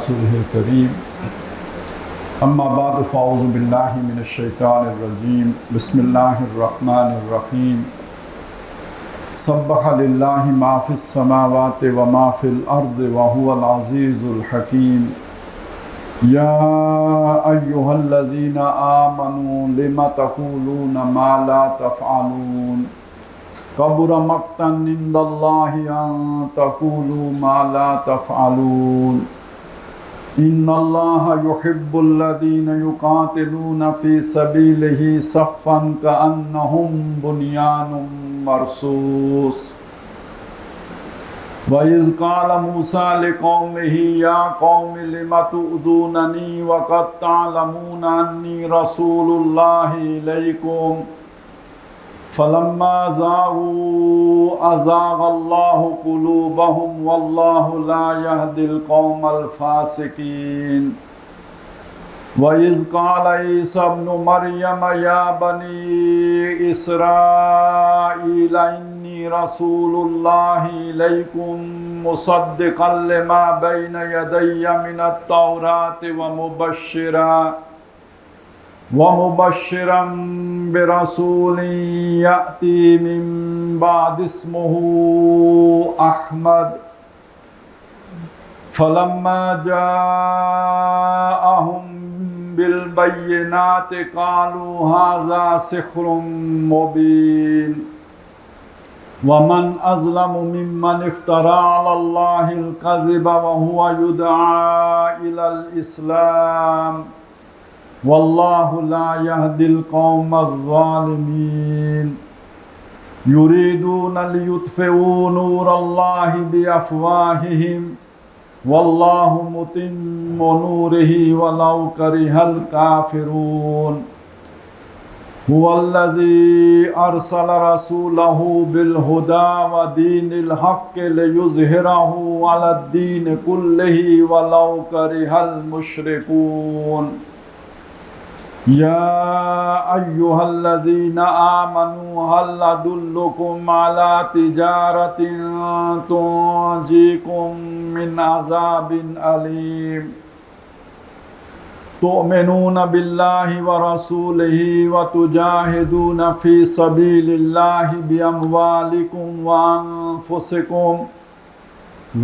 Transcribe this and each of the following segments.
رسوله الكريم اما بعد فاعوذ بالله من الشیطان الرجیم بسم اللہ الرحمن الرحیم سبح للہ ما فی السماوات وما فی الارض وهو العزیز الحکیم یا ایہا الذین آمنوا لم تقولون ما لا تفعلون کبر مقتا عند اللہ ان تقولوا ما لا تفعلون ان اللہ یحب الذین یقاتلون فی سبیلہ صفا کأنہم بنیان مرصوص وَإِذْ قَالَ مُوسَىٰ لِقَوْمِهِ يَا قَوْمِ لِمَ تُؤْذُونَنِي وَقَدْ تَعْلَمُونَ أَنِّي رَسُولُ اللَّهِ إِلَيْكُمْ فَلَمَّا زَاغُوا أَزَاغَ اللَّهُ قُلُوبَهُمْ وَاللَّهُ لَا يَهْدِي الْقَوْمَ الْفَاسِقِينَ وَإِذْ قَالَ عِيسَى ابْنُ مَرْيَمَ يَا بَنِي إِسْرَائِيلَ إِنِّي رَسُولُ اللَّهِ إِلَيْكُمْ مُصَدِّقًا لِمَا بَيْنَ يَدَيَّ مِنَ التَّوْرَاةِ وَمُبَشِّرًا بِرَسُولٍ يَأْتِي مِن بَعْدِ اسْمُهُ أَحْمَدُ فَلَمَّا جَاءَهُم بِالْبَيِّنَاتِ قَالُوا هَذَا سِحْرٌ مُبِينٌ وَمَنْ أَظْلَمُ مِمَّنِ افْتَرَىٰ عَلَى اللَّهِ الْكَذِبَ وَهُوَ يُدْعَىٰ إِلَى الْإِسْلَامِ وَاللَّهُ لَا يَهْدِي الْقَوْمَ الظَّالِمِينَ يُرِيدُونَ لِيُطْفِئُوا نُورَ اللَّهِ بِأَفْوَاهِهِمْ وَاللَّهُ مُتِمُّ نُورِهِ وَلَوْ كَرِهَ الْكَافِرُونَ هُوَ الَّذِي أَرْسَلَ رَسُولَهُ بِالْهُدَى وَدِينِ الْحَقِّ لِيُظْهِرَهُ عَلَى الدِّينِ كُلِّهِ وَلَوْ كَرِهَ الْمُشْرِكُونَ يَا أَيُّهَا الَّذِينَ آمَنُوا هَلْ أَدُلُّكُمْ عَلَى تِجَارَةٍ تُنْجِيكُمْ مِنْ عَذَابٍ أَلِيمٍ تُؤْمِنُونَ بِاللَّهِ وَرَسُولِهِ وَتُجَاهِدُونَ فِي سَبِيلِ اللَّهِ بِأَمْوَالِكُمْ وَأَنفُسِكُمْ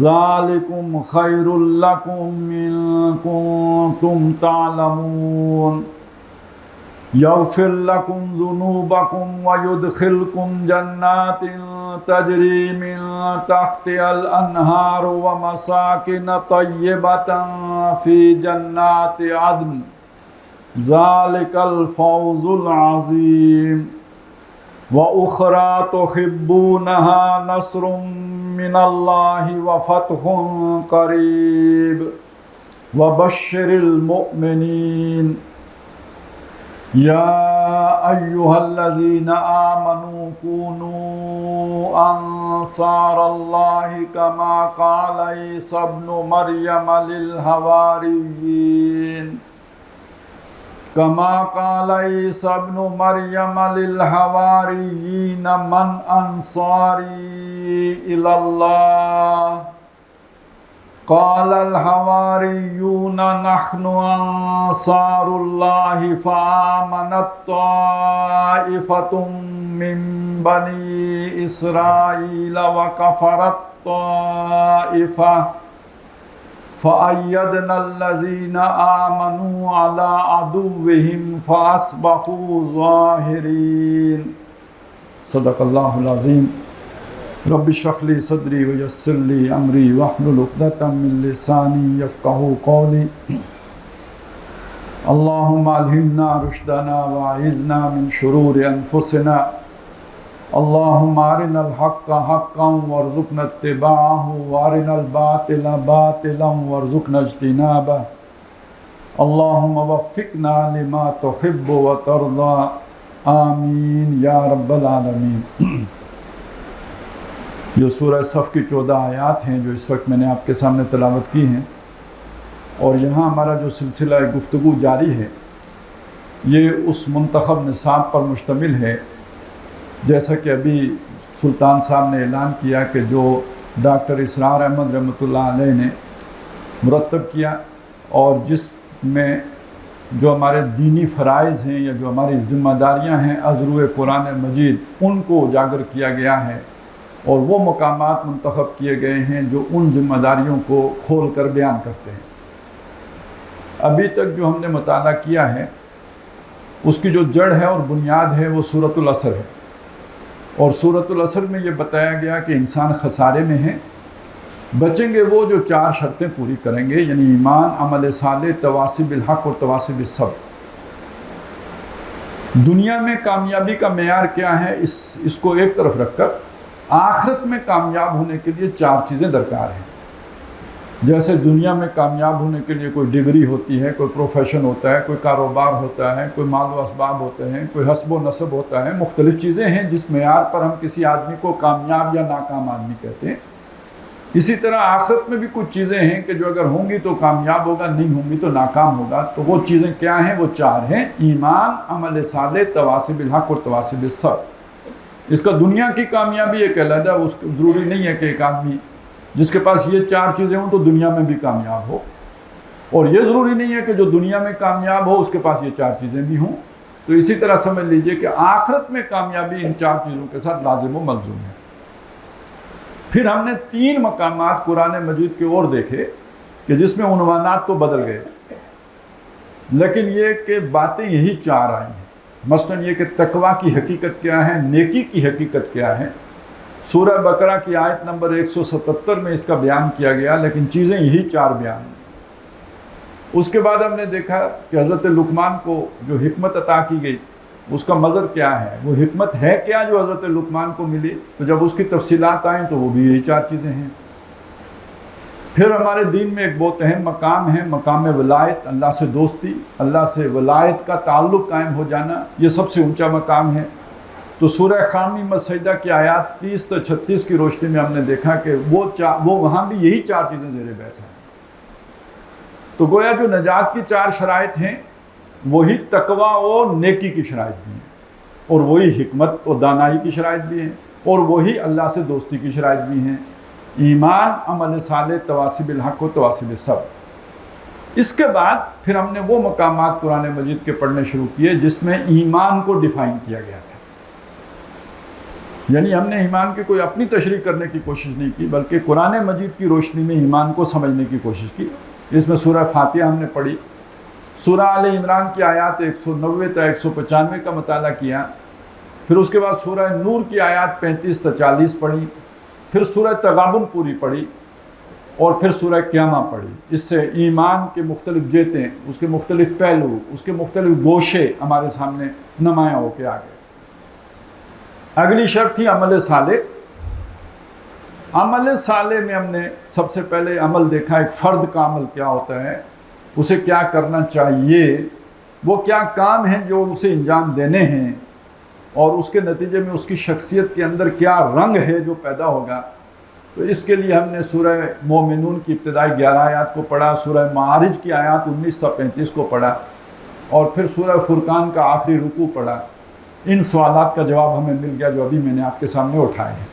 ذَلِكُمْ خَيْرٌ لَكُمْ إِن كُنتُمْ تَعْلَمُونَ يَغْفِرْ لَكُمْ ذُنُوبَكُمْ وَيُدْخِلْكُمْ جَنَّاتٍ تَجْرِي مِن تَحْتِهَا الْأَنْهَارُ وَمَسَاكِنَ طَيِّبَةً فِي جَنَّاتِ عَدْنٍ ذَلِكَ الْفَوْزُ الْعَظِيمُ وَأُخْرَى تُحِبُّونَهَا نَصْرٌ مِّنَ اللَّهِ وَفَتْحٌ قَرِيبٌ وَبَشِّرِ الْمُؤْمِنِينَ يَا أَيُّهَا الَّذِينَ آمَنُوا كُونُوا أَنصَارَ اللَّهِ كَمَا قَالَ عِيسَى ابْنُ مَرْيَمَ لِلْحَوَارِيِّينَ مَنْ أَنصَارِي إِلَى اللَّهِ قال الحواریون نحن انصار اللہ فآمنت طائفة من بنی اسرائیل وکفرت طائفة فأیدنا الذین آمنوا على عدوهم فأصبحوا ظاہرین۔ صدق اللہ العظیم۔ رب اشرح لي صدری ویسر لي امری واحلل عقدۃ من لسانی یفقہوا قولی۔ اللہم الہمنا رشدنا واعذنا من شرور انفسنا۔ اللہم ارنا الحق حقا وارزقنا اتباعہ وارنا الباطل باطلا وارزقنا اجتنابہ۔ اللہم وفقنا لما تحب وترضى آمین یا رب العالمین۔ جو سورہ صف کی 14 آیات ہیں جو اس وقت میں نے آپ کے سامنے تلاوت کی ہیں، اور یہاں ہمارا جو سلسلہ گفتگو جاری ہے یہ اس منتخب نصاب پر مشتمل ہے جیسا کہ ابھی سلطان صاحب نے اعلان کیا کہ جو ڈاکٹر اسرار احمد رحمۃ اللہ علیہ نے مرتب کیا اور جس میں جو ہمارے دینی فرائض ہیں یا جو ہماری ذمہ داریاں ہیں ازروِ قرآن مجید ان کو اجاگر کیا گیا ہے، اور وہ مقامات منتخب کیے گئے ہیں جو ان ذمہ داریوں کو کھول کر بیان کرتے ہیں۔ ابھی تک جو ہم نے مطالعہ کیا ہے اس کی جو جڑ ہے اور بنیاد ہے وہ سورۃ العصر ہے، اور سورۃ العصر میں یہ بتایا گیا کہ انسان خسارے میں ہے، بچیں گے وہ جو 4 شرطیں پوری کریں گے، یعنی ایمان، عمل صالح، تواصی بالحق اور تواصی بالصبر۔ دنیا میں کامیابی کا معیار کیا ہے، اس کو ایک طرف رکھ کر آخرت میں کامیاب ہونے کے لیے 4 چیزیں درکار ہیں۔ جیسے دنیا میں کامیاب ہونے کے لیے کوئی ڈگری ہوتی ہے، کوئی پروفیشن ہوتا ہے، کوئی کاروبار ہوتا ہے، کوئی مال و اسباب ہوتے ہیں، کوئی حسب و نسب ہوتا ہے، مختلف چیزیں ہیں جس معیار پر ہم کسی آدمی کو کامیاب یا ناکام آدمی کہتے ہیں۔ اسی طرح آخرت میں بھی کچھ چیزیں ہیں کہ جو اگر ہوں گی تو کامیاب ہوگا، نہیں ہوں گی تو ناکام ہوگا۔ تو وہ چیزیں کیا ہیں؟ وہ 4 ہیں: ایمان، عمل صالح، تواصی بالحق اور تواصی بالصبر۔ اس کا دنیا کی کامیابی ایک علیحدہ، اس کو ضروری نہیں ہے کہ ایک آدمی جس کے پاس یہ 4 چیزیں ہوں تو دنیا میں بھی کامیاب ہو، اور یہ ضروری نہیں ہے کہ جو دنیا میں کامیاب ہو اس کے پاس یہ 4 چیزیں بھی ہوں۔ تو اسی طرح سمجھ لیجئے کہ آخرت میں کامیابی ان 4 چیزوں کے ساتھ لازم و ملزوم ہے۔ پھر ہم نے 3 مقامات قرآن مجید کے اور دیکھے کہ جس میں عنوانات تو بدل گئے، لیکن یہ کہ باتیں یہی 4 آئی ہیں۔ مثلا یہ کہ تقویٰ کی حقیقت کیا ہے، نیکی کی حقیقت کیا ہے۔ سورہ بقرہ کی آیت نمبر 177 میں اس کا بیان کیا گیا، لیکن چیزیں یہی 4 بیان ہیں۔ اس کے بعد ہم نے دیکھا کہ حضرت لقمان کو جو حکمت عطا کی گئی اس کا مظہر کیا ہے، وہ حکمت ہے کیا جو حضرت لقمان کو ملی۔ تو جب اس کی تفصیلات آئیں تو وہ بھی یہی 4 چیزیں ہیں۔ پھر ہمارے دین میں ایک بہت اہم مقام ہے، مقام ولایت، اللہ سے دوستی، اللہ سے ولایت کا تعلق قائم ہو جانا، یہ سب سے اونچا مقام ہے۔ تو سورہ خامیم سجدہ کی آیات 30 تا 36 کی روشنی میں ہم نے دیکھا کہ وہ وہاں بھی یہی 4 چیزیں زیر بحث ہیں۔ تو گویا جو نجات کی 4 شرائط ہیں وہی تقویٰ اور نیکی کی شرائط بھی ہیں، اور وہی حکمت اور دانائی کی شرائط بھی ہیں، اور وہی اللہ سے دوستی کی شرائط بھی ہیں: ایمان، عمل صالح، تواصی بالحق و تواصی بالصبر۔ اس کے بعد پھر ہم نے وہ مقامات قرآن مجید کے پڑھنے شروع کیے جس میں ایمان کو ڈیفائن کیا گیا تھا، یعنی ہم نے ایمان کی کوئی اپنی تشریح کرنے کی کوشش نہیں کی، بلکہ قرآن مجید کی روشنی میں ایمان کو سمجھنے کی کوشش کی۔ اس میں سورہ فاتحہ ہم نے پڑھی، سورہ آل عمران کی آیات 190 تا 195 کا مطالعہ کیا، پھر اس کے بعد سورہ نور کی آیات 35 تا 40 پڑھی، پھر سورہ تغابن پوری پڑھی، اور پھر سورہ قیامہ پڑھی۔ اس سے ایمان کے مختلف جہتیں، اس کے مختلف پہلو، اس کے مختلف گوشے ہمارے سامنے نمایاں ہو کے آ گئے۔ اگلی شرط تھی عمل صالح۔ عمل صالح میں ہم نے سب سے پہلے عمل دیکھا، ایک فرد کا عمل کیا ہوتا ہے، اسے کیا کرنا چاہیے، وہ کیا کام ہیں جو اسے انجام دینے ہیں، اور اس کے نتیجے میں اس کی شخصیت کے اندر کیا رنگ ہے جو پیدا ہوگا۔ تو اس کے لیے ہم نے سورہ مومنون کی ابتدائی 11 آیات کو پڑھا، سورہ معارج کی آیات 19 تا 35 کو پڑھا، اور پھر سورہ فرقان کا آخری رکوع پڑھا۔ ان سوالات کا جواب ہمیں مل گیا جو ابھی میں نے آپ کے سامنے اٹھائے ہیں۔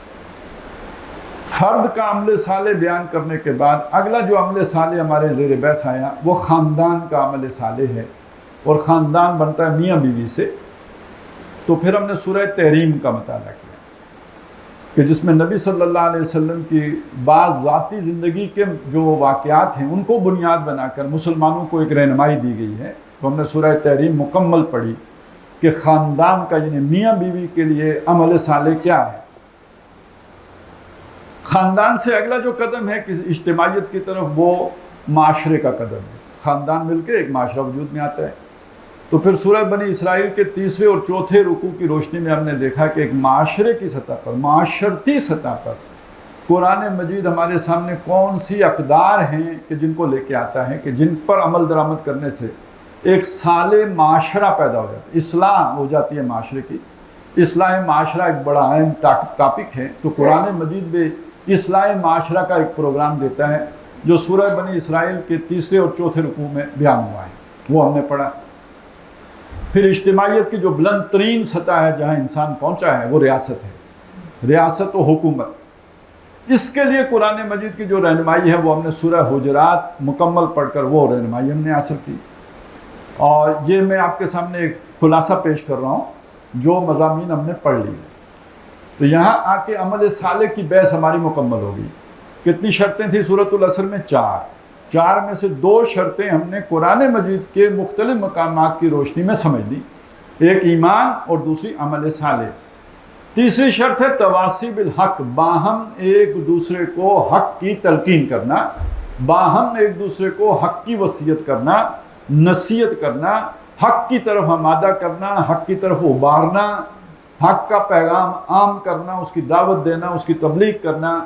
فرد کا عمل صالح بیان کرنے کے بعد اگلا جو عمل صالح ہمارے زیر بحث آیا وہ خاندان کا عمل صالح ہے، اور خاندان بنتا ہے میاں بیوی سے۔ تو پھر ہم نے سورہ تحریم کا مطالعہ کیا کہ جس میں نبی صلی اللہ علیہ وسلم کی بعض ذاتی زندگی کے جو واقعات ہیں ان کو بنیاد بنا کر مسلمانوں کو ایک رہنمائی دی گئی ہے۔ تو ہم نے سورہ تحریم مکمل پڑھی کہ خاندان کا یعنی میاں بیوی کے لیے عمل صالح کیا ہے۔ خاندان سے اگلا جو قدم ہے کہ اجتماعیت کی طرف، وہ معاشرے کا قدم ہے۔ خاندان مل کے ایک معاشرہ وجود میں آتا ہے۔ تو پھر سورہ بنی اسرائیل کے 3 اور 4 رکوع کی روشنی میں ہم نے دیکھا کہ ایک معاشرے کی سطح پر، معاشرتی سطح پر قرآن مجید ہمارے سامنے کون سی اقدار ہیں کہ جن کو لے کے آتا ہے کہ جن پر عمل درآمد کرنے سے ایک صالح معاشرہ پیدا ہو جاتا ہے، اصلاح ہو جاتی ہے معاشرے کی۔ اصلاح معاشرہ ایک بڑا اہم ٹاپک ہے، تو قرآن مجید بھی اصلاح معاشرہ کا ایک پروگرام دیتا ہے جو سورہ بنی اسرائیل کے 3 اور 4 رکوع میں بیان ہوا ہے، وہ ہم نے پڑھا۔ پھر اجتماعیت کی جو بلند ترین سطح ہے جہاں انسان پہنچا ہے وہ ریاست ہے، ریاست و حکومت۔ اس کے لیے قرآن مجید کی جو رہنمائی ہے وہ ہم نے سورہ حجرات مکمل پڑھ کر وہ رہنمائی ہم نے حاصل کی، اور یہ میں آپ کے سامنے ایک خلاصہ پیش کر رہا ہوں جو مضامین ہم نے پڑھ لی ہیں۔ تو یہاں آ کے عمل صالح کی بحث ہماری مکمل ہوگی۔ کتنی شرطیں تھیں سورۃ العصر میں؟ 4 میں سے 2 شرطیں ہم نے قرآن مجید کے مختلف مقامات کی روشنی میں سمجھ لی، ایک ایمان اور دوسری عمل صالح۔ تیسری شرط ہے تواصی بالحق، باہم ایک دوسرے کو حق کی تلقین کرنا، باہم ایک دوسرے کو حق کی وصیت کرنا، نصیحت کرنا، حق کی طرف آمادہ کرنا، حق کی طرف ابھارنا، حق کا پیغام عام کرنا، اس کی دعوت دینا، اس کی تبلیغ کرنا۔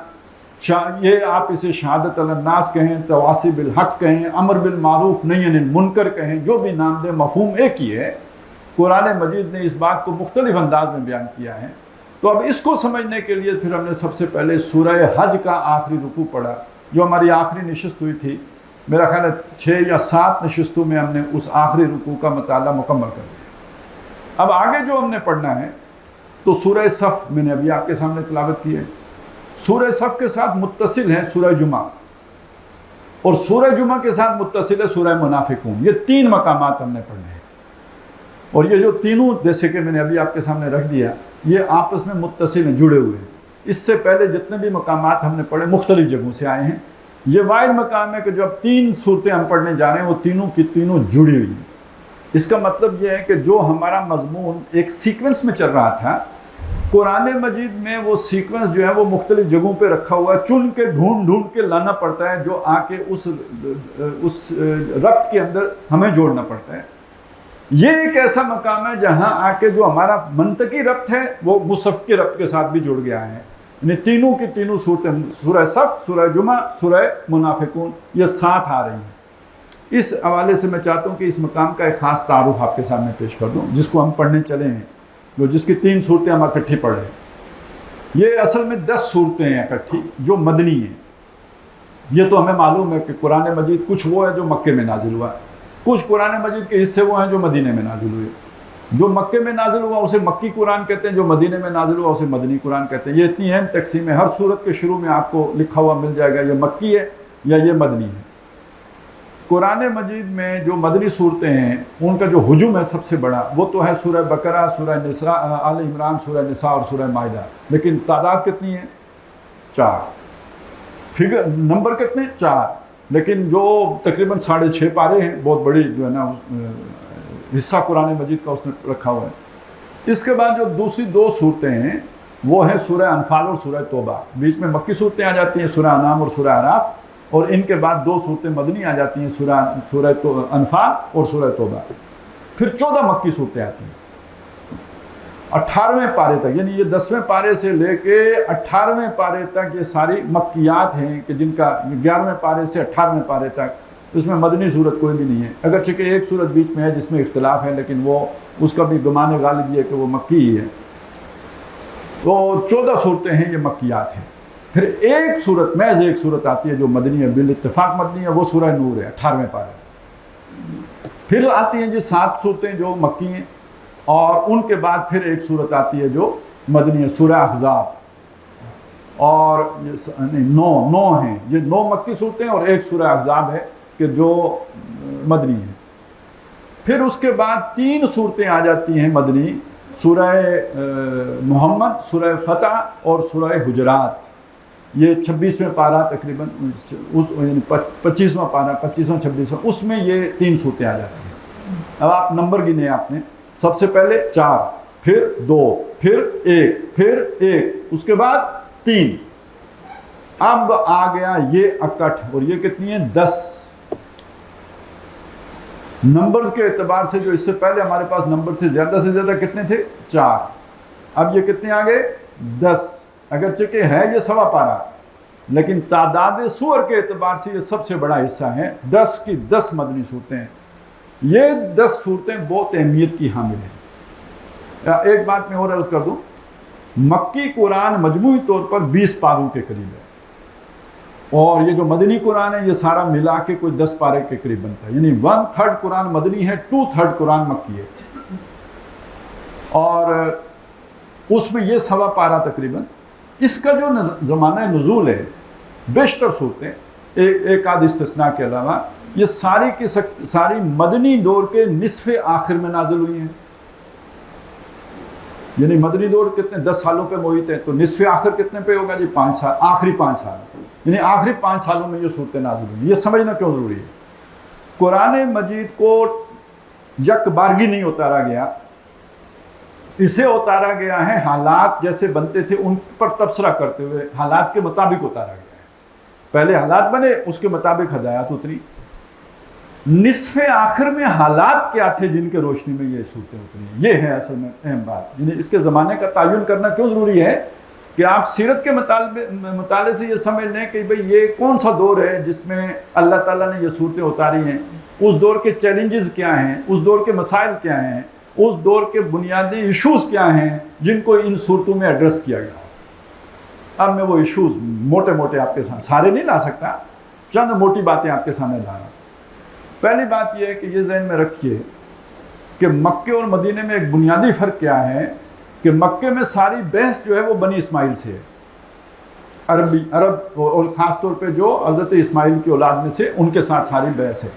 یہ آپ اسے شہادت علی الناس کہیں، تواصی بالحق کہیں، امر بالمعروف نہی عن المنکر کہیں، جو بھی نام دے مفہوم ایک ہی ہے۔ قرآن مجید نے اس بات کو مختلف انداز میں بیان کیا ہے۔ تو اب اس کو سمجھنے کے لیے پھر ہم نے سب سے پہلے سورہ حج کا آخری رکوع پڑھا، جو ہماری آخری نشست ہوئی تھی۔ میرا خیال ہے 6 یا 7 نشستوں میں ہم نے اس آخری رکوع کا مطالعہ مکمل کر دیا۔ اب آگے جو ہم نے پڑھنا ہے تو سورہ صف میں نے ابھی آپ کے سامنے تلاوت کی ہے۔ سورہ صف کے ساتھ متصل ہے سورہ جمعہ، اور سورہ جمعہ کے ساتھ متصل ہے سورہ منافقون۔ یہ 3 مقامات ہم نے پڑھنے ہیں، اور یہ جو تینوں جیسے کہ میں نے ابھی آپ کے سامنے رکھ دیا، یہ آپس میں متصل ہیں، جڑے ہوئے ہیں۔ اس سے پہلے جتنے بھی مقامات ہم نے پڑھے مختلف جگہوں سے آئے ہیں۔ یہ واحد مقام ہے کہ جو اب 3 صورتیں ہم پڑھنے جا رہے ہیں وہ تینوں کی تینوں جڑی ہوئی ہیں۔ اس کا مطلب یہ ہے کہ جو ہمارا مضمون ایک سیکوینس میں چل رہا تھا، قرآن مجید میں وہ سیکوینس جو ہے وہ مختلف جگہوں پہ رکھا ہوا ہے، چن کے ڈھونڈ کے لانا پڑتا ہے، جو آ کے اس ربط کے اندر ہمیں جوڑنا پڑتا ہے۔ یہ ایک ایسا مقام ہے جہاں آ کے جو ہمارا منطقی ربط ہے وہ مصحف کے ربط کے ساتھ بھی جڑ گیا ہے۔ یعنی تینوں کی تینوں صورتیں، سورہ صف، سورہ جمعہ، سورہ منافقون، یہ ساتھ آ رہی ہیں۔ اس حوالے سے میں چاہتا ہوں کہ اس مقام کا ایک خاص تعارف آپ کے سامنے پیش کر دوں، جس کو ہم پڑھنے چلے ہیں، جس کی 3 صورتیں ہم اکٹھی پڑھ رہے ہیں۔ یہ اصل میں 10 صورتیں ہیں اکٹھی جو مدنی ہیں۔ یہ تو ہمیں معلوم ہے کہ قرآن مجید کچھ وہ ہے جو مکے میں نازل ہوا، کچھ قرآن مجید کے حصے وہ ہیں جو مدینے میں نازل ہوئے۔ جو مکے میں نازل ہوا اسے مکی قرآن کہتے ہیں، جو مدینے میں نازل ہوا اسے مدنی قرآن کہتے ہیں۔ یہ اتنی اہم تقسیم ہے، ہر صورت کے شروع میں آپ کو لکھا ہوا مل جائے گا یہ مکی ہے یا یہ مدنی ہے۔ قرآن مجید میں جو مدنی صورتیں ہیں ان کا جو ہجوم ہے سب سے بڑا وہ تو ہے سورہ بقرہ، سورہ نساء، آل عمران، سورہ نساء اور سورہ مائدہ۔ لیکن تعداد کتنی ہے؟ 4۔ فگر نمبر کتنے؟ 4۔ لیکن جو تقریباً 6.5 پارے ہیں، بہت بڑی جو ہے نا حصہ قرآن مجید کا اس نے رکھا ہوا ہے۔ اس کے بعد جو دوسری 2 صورتیں ہیں وہ ہیں سورہ انفال اور سورہ توبہ۔ بیچ میں مکی صورتیں آ جاتی ہیں، سورہ انعام اور سورہ اعراف، اور ان کے بعد 2 صورتیں مدنی آ جاتی ہیں، سورہ انفال اور سورہ توبہ۔ پھر 14 مکی صورتیں آتی ہیں 18ویں پارے تک، یعنی یہ 10ویں پارے سے لے کے 18ویں پارے تک یہ ساری مکیات ہیں کہ جن کا 11ویں پارے سے 18ویں پارے تک اس میں مدنی صورت کوئی بھی نہیں ہے، اگرچہ کہ ایک صورت بیچ میں ہے جس میں اختلاف ہے، لیکن وہ اس کا بھی گمان غالب یہ ہے کہ وہ مکی ہی ہے۔ تو 14 صورتیں ہیں یہ مکیات ہیں۔ پھر ایک صورت، محض ایک صورت آتی ہے جو مدنی ہے، بالاتفاق مدنی ہے، وہ سورہ نور ہے، 18ویں پارے۔ پھر آتی ہیں 7 صورتیں جو مکی ہیں، اور ان کے بعد پھر ایک صورت آتی ہے جو مدنی ہے، سورہ احزاب، اور 9 ہیں، یہ 9 مکی صورتیں اور ایک سورہ احزاب ہے کہ جو مدنی ہے۔ پھر اس کے بعد 3 صورتیں آ جاتی ہیں مدنی، سورہ محمد، سورہ فتح اور سورہ حجرات۔ یہ 26ویں پارہ تقریباً، یعنی 25واں پارہ، 25واں 26واں، اس میں یہ 3 صورتیں آ جاتی ہیں۔ اب آپ نمبر گنے آپ نے، سب سے پہلے 4، پھر 2، پھر 1، پھر 1، اس کے بعد 3۔ اب آ گیا یہ اکٹھ، اور یہ کتنی ہیں؟ 10۔ نمبرز کے اعتبار سے جو اس سے پہلے ہمارے پاس نمبر تھے زیادہ سے زیادہ کتنے تھے؟ 4۔ اب یہ کتنے آ گئے؟ 10۔ اگرچہ کہ ہے یہ 1.25 پارہ، لیکن تعداد سور کے اعتبار سے یہ سب سے بڑا حصہ ہے۔ 10 کی 10 مدنی صورتیں ہیں۔ یہ 10 صورتیں بہت اہمیت کی حامل ہیں۔ ایک بات میں اور عرض کر دوں، مکی قرآن مجموعی طور پر 20 پاروں کے قریب ہے، اور یہ جو مدنی قرآن ہے یہ سارا ملا کے کوئی 10 پارے کے قریب بنتا ہے، یعنی 1/3 قرآن مدنی ہے، 2/3 قرآن مکی ہے، اور اس میں یہ 1.25 پارہ تقریباً اس کا جو زمانہ نزول ہے بیشتر صورتیں ایک آدھ استثناء کے علاوہ یہ ساری کی ساری مدنی دور کے نصف آخر میں نازل ہوئی ہیں. یعنی مدنی دور کتنے 10 سالوں پہ محیط ہے، تو نصف آخر کتنے پہ ہوگا جی 5 سال، آخری 5 سال، یعنی آخری 5 سالوں میں یہ صورتیں نازل ہوئی. یہ سمجھنا کیوں ضروری ہے؟ قرآن مجید کو یک بارگی نہیں اتارا گیا، اسے اتارا گیا ہے حالات جیسے بنتے تھے ان پر تبصرہ کرتے ہوئے، حالات کے مطابق اتارا گیا ہے. پہلے حالات بنے، اس کے مطابق ہدایات اتری. نصف آخر میں حالات کیا تھے جن کے روشنی میں یہ صورتیں اتری، یہ ہے اصل میں اہم بات. یعنی اس کے زمانے کا تعین کرنا کیوں ضروری ہے کہ آپ سیرت کے مطالعے سے یہ سمجھ لیں کہ بھئی یہ کون سا دور ہے جس میں اللہ تعالیٰ نے یہ صورتیں اتاری ہیں، اس دور کے چیلنجز کیا ہیں، اس دور کے مسائل کیا ہیں، اس دور کے بنیادی ایشوز کیا ہیں جن کو ان صورتوں میں ایڈریس کیا گیا. اب میں وہ ایشوز موٹے موٹے آپ کے سامنے، سارے نہیں لا سکتا، چند موٹی باتیں آپ کے سامنے لا رہا ہوں. پہلی بات یہ ہے کہ یہ ذہن میں رکھیے کہ مکے اور مدینے میں ایک بنیادی فرق کیا ہے کہ مکے میں ساری بحث جو ہے وہ بنی اسماعیل سے ہے، عرب اور خاص طور پہ جو حضرت اسماعیل کی اولاد میں سے ان کے ساتھ ساری بحث ہے.